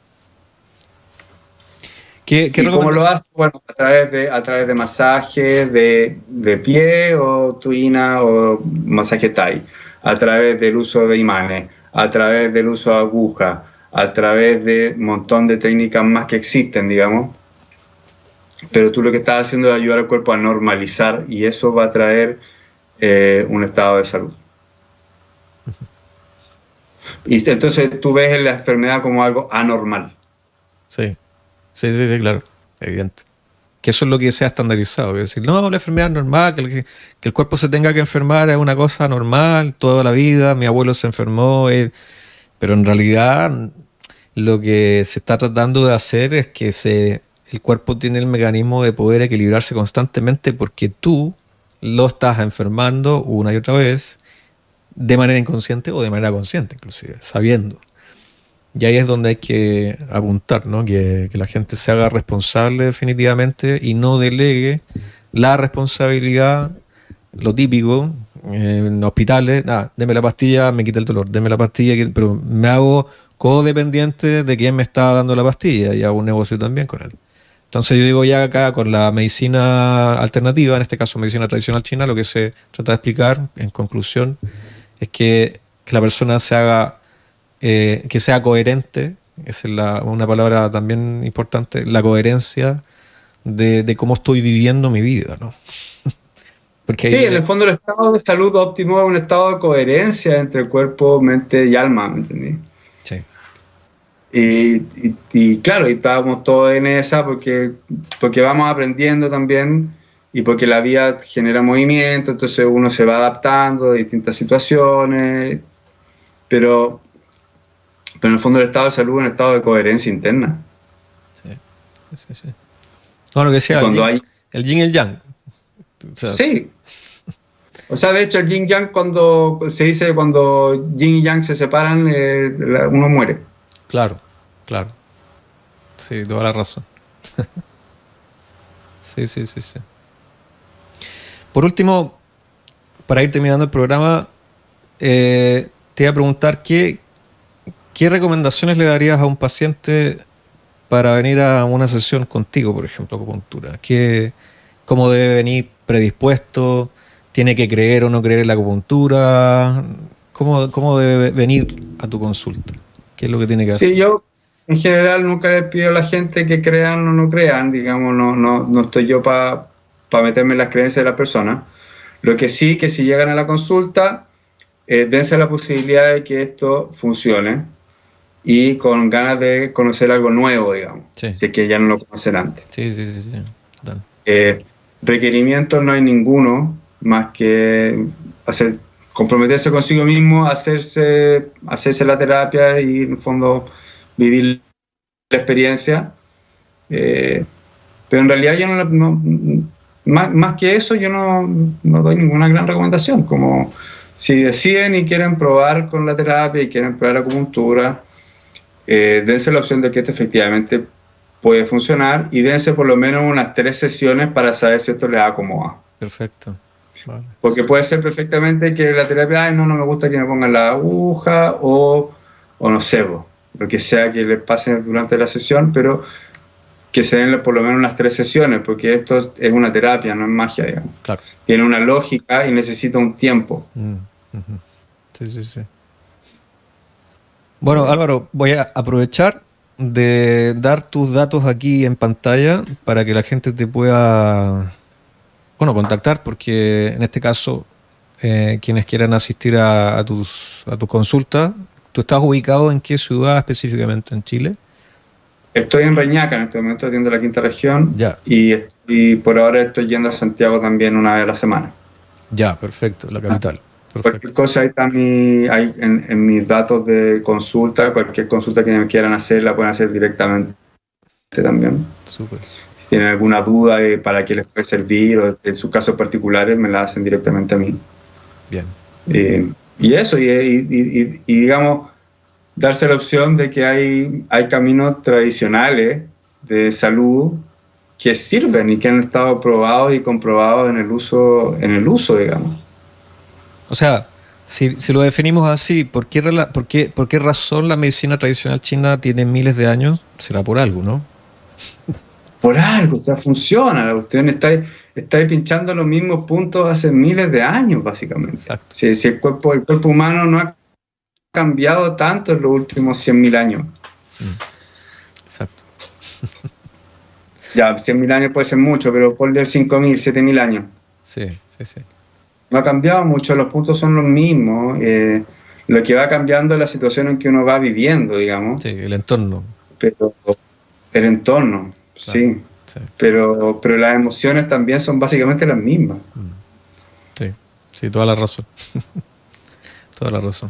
¿Qué ¿Y cómo recomiendas? lo haces? Bueno, a través de masajes de pie o tuina o masaje Thai, a través del uso de imanes, a través del uso de agujas, a través de un montón de técnicas más que existen, digamos. Pero tú lo que estás haciendo es ayudar al cuerpo a normalizar y eso va a traer un estado de salud. Y entonces tú ves la enfermedad como algo anormal. Sí, sí, sí, sí, claro. Evidente. Que eso es lo que se ha estandarizado. Es decir, no, la enfermedad es normal, que el cuerpo se tenga que enfermar es una cosa normal, toda la vida, mi abuelo se enfermó, pero en realidad lo que se está tratando de hacer es que el cuerpo tiene el mecanismo de poder equilibrarse constantemente porque tú lo estás enfermando una y otra vez de manera inconsciente o de manera consciente, inclusive, sabiendo. Y ahí es donde hay que apuntar, ¿no? Que la gente se haga responsable definitivamente y no delegue la responsabilidad, lo típico, en hospitales, deme la pastilla, me quita el dolor, deme la pastilla, pero me hago codependiente de quien me está dando la pastilla y hago un negocio también con él. Entonces yo digo ya acá con la medicina alternativa, en este caso medicina tradicional china, lo que se trata de explicar en conclusión es que la persona se haga que sea coherente, esa es una palabra también importante, la coherencia de cómo estoy viviendo mi vida, ¿no? Porque ahí Sí, en el viene, fondo el estado de salud óptimo es un estado de coherencia entre cuerpo, mente y alma, ¿me entendí? sí, Y claro, y estábamos todos en esa porque vamos aprendiendo también y porque la vida genera movimiento, entonces uno se va adaptando a distintas situaciones, pero, pero en el fondo el estado de salud es un estado de coherencia interna. sí, sí, sí. No, lo que Y decía, cuando hay... el yin y el yang. O sea, Sí, o sea, de hecho el yin yang cuando se dice cuando yin y yang se separan, uno muere. claro, claro. Sí, toda la razón. Sí, sí, sí, sí. Por último, para ir terminando el programa, te iba a preguntar qué recomendaciones le darías a un paciente para venir a una sesión contigo, por ejemplo, acupuntura. ¿Cómo debe venir predispuesto? ¿Tiene que creer o no creer en la acupuntura? cómo debe venir a tu consulta? ¿Qué es lo que tiene que hacer? Sí, yo en general nunca le pido a la gente que crean o no crean, digamos, no estoy yo para meterme en las creencias de la persona. Lo que sí, que si llegan a la consulta, dense la posibilidad de que esto funcione y con ganas de conocer algo nuevo, digamos, Sí. si es que ya no lo conocen antes. Sí. Dale. Requerimientos no hay ninguno, más que comprometerse consigo mismo, hacerse la terapia y en el fondo vivir la experiencia. Pero en realidad yo más que eso yo no doy ninguna gran recomendación. Como si deciden y quieren probar con la terapia y quieren probar la acupuntura, dense la opción de que esto efectivamente puede funcionar y dense por lo menos unas 3 sesiones para saber si esto les acomoda. Perfecto. Vale. Porque puede ser perfectamente que la terapia, no me gusta que me pongan la aguja o no sé, lo que sea que les pase durante la sesión, pero que se den por lo menos unas 3 sesiones, porque esto es una terapia, no es magia, digamos. Claro. Tiene una lógica y necesita un tiempo. Sí. Bueno, Álvaro, voy a aprovechar de dar tus datos aquí en pantalla para que la gente te pueda, contactar, porque en este caso, quienes quieran asistir a tus consultas, ¿tú estás ubicado en qué ciudad específicamente en Chile? Estoy en Reñaca en este momento, atiendo la quinta región. Ya. Y por ahora estoy yendo a Santiago también una vez a la semana. Ya, perfecto, la capital. Perfecto. Cualquier cosa ahí está en mis datos de consulta. Cualquier consulta que me quieran hacer la pueden hacer directamente también. Súper. Si tienen alguna duda de para qué les puede servir o en sus casos particulares, me la hacen directamente a mí. Bien. Y eso, y digamos, darse la opción de que hay caminos tradicionales de salud que sirven y que han estado probados y comprobados en el uso, digamos. O sea, si lo definimos así, ¿por qué razón la medicina tradicional china tiene miles de años? Será por algo, ¿no? Por algo, o sea, funciona. La cuestión está pinchando los mismos puntos hace miles de años, básicamente. Exacto. Si el cuerpo humano no ha cambiado tanto en los últimos 100.000 años. Exacto. Ya, 100.000 años puede ser mucho, pero ponle 5.000, 7.000 años. Sí. No ha cambiado mucho, los puntos son los mismos. Lo que va cambiando es la situación en que uno va viviendo, digamos. Sí, el entorno. Pero el entorno, claro, sí. Pero las emociones también son básicamente las mismas. Sí, toda la razón. Toda la razón.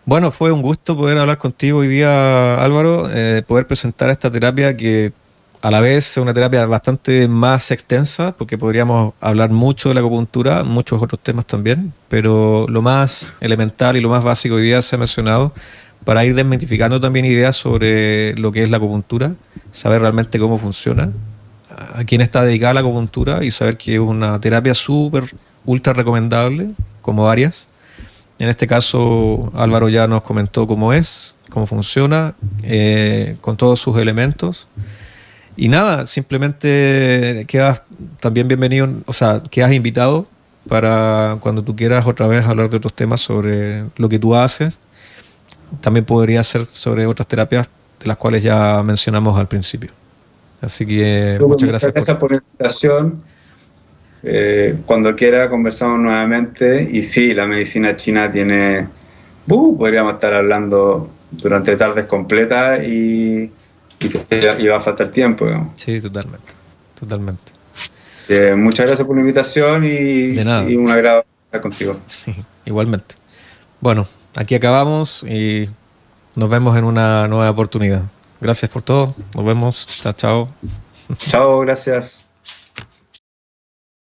Bueno, fue un gusto poder hablar contigo hoy día, Álvaro, poder presentar esta terapia que a la vez es una terapia bastante más extensa, porque podríamos hablar mucho de la acupuntura, muchos otros temas también, pero lo más elemental y lo más básico hoy día se ha mencionado para ir desmitificando también ideas sobre lo que es la acupuntura, saber realmente cómo funciona, a quién está dedicada la acupuntura y saber que es una terapia súper, ultra recomendable, como varias. En este caso, Álvaro ya nos comentó cómo es, cómo funciona, con todos sus elementos. Y nada, simplemente quedas también bienvenido, o sea, quedas invitado para cuando tú quieras otra vez hablar de otros temas sobre lo que tú haces. También podría ser sobre otras terapias de las cuales ya mencionamos al principio. Así que muchas gracias por la invitación. Cuando quiera conversamos nuevamente. Y sí, la medicina china tiene... podríamos estar hablando durante tardes completas y va a faltar tiempo, digamos. Sí, totalmente. Muchas gracias por la invitación y un agrado estar contigo. Igualmente. Bueno, aquí acabamos y nos vemos en una nueva oportunidad. Gracias por todo. Nos vemos. Chao. Chao, gracias.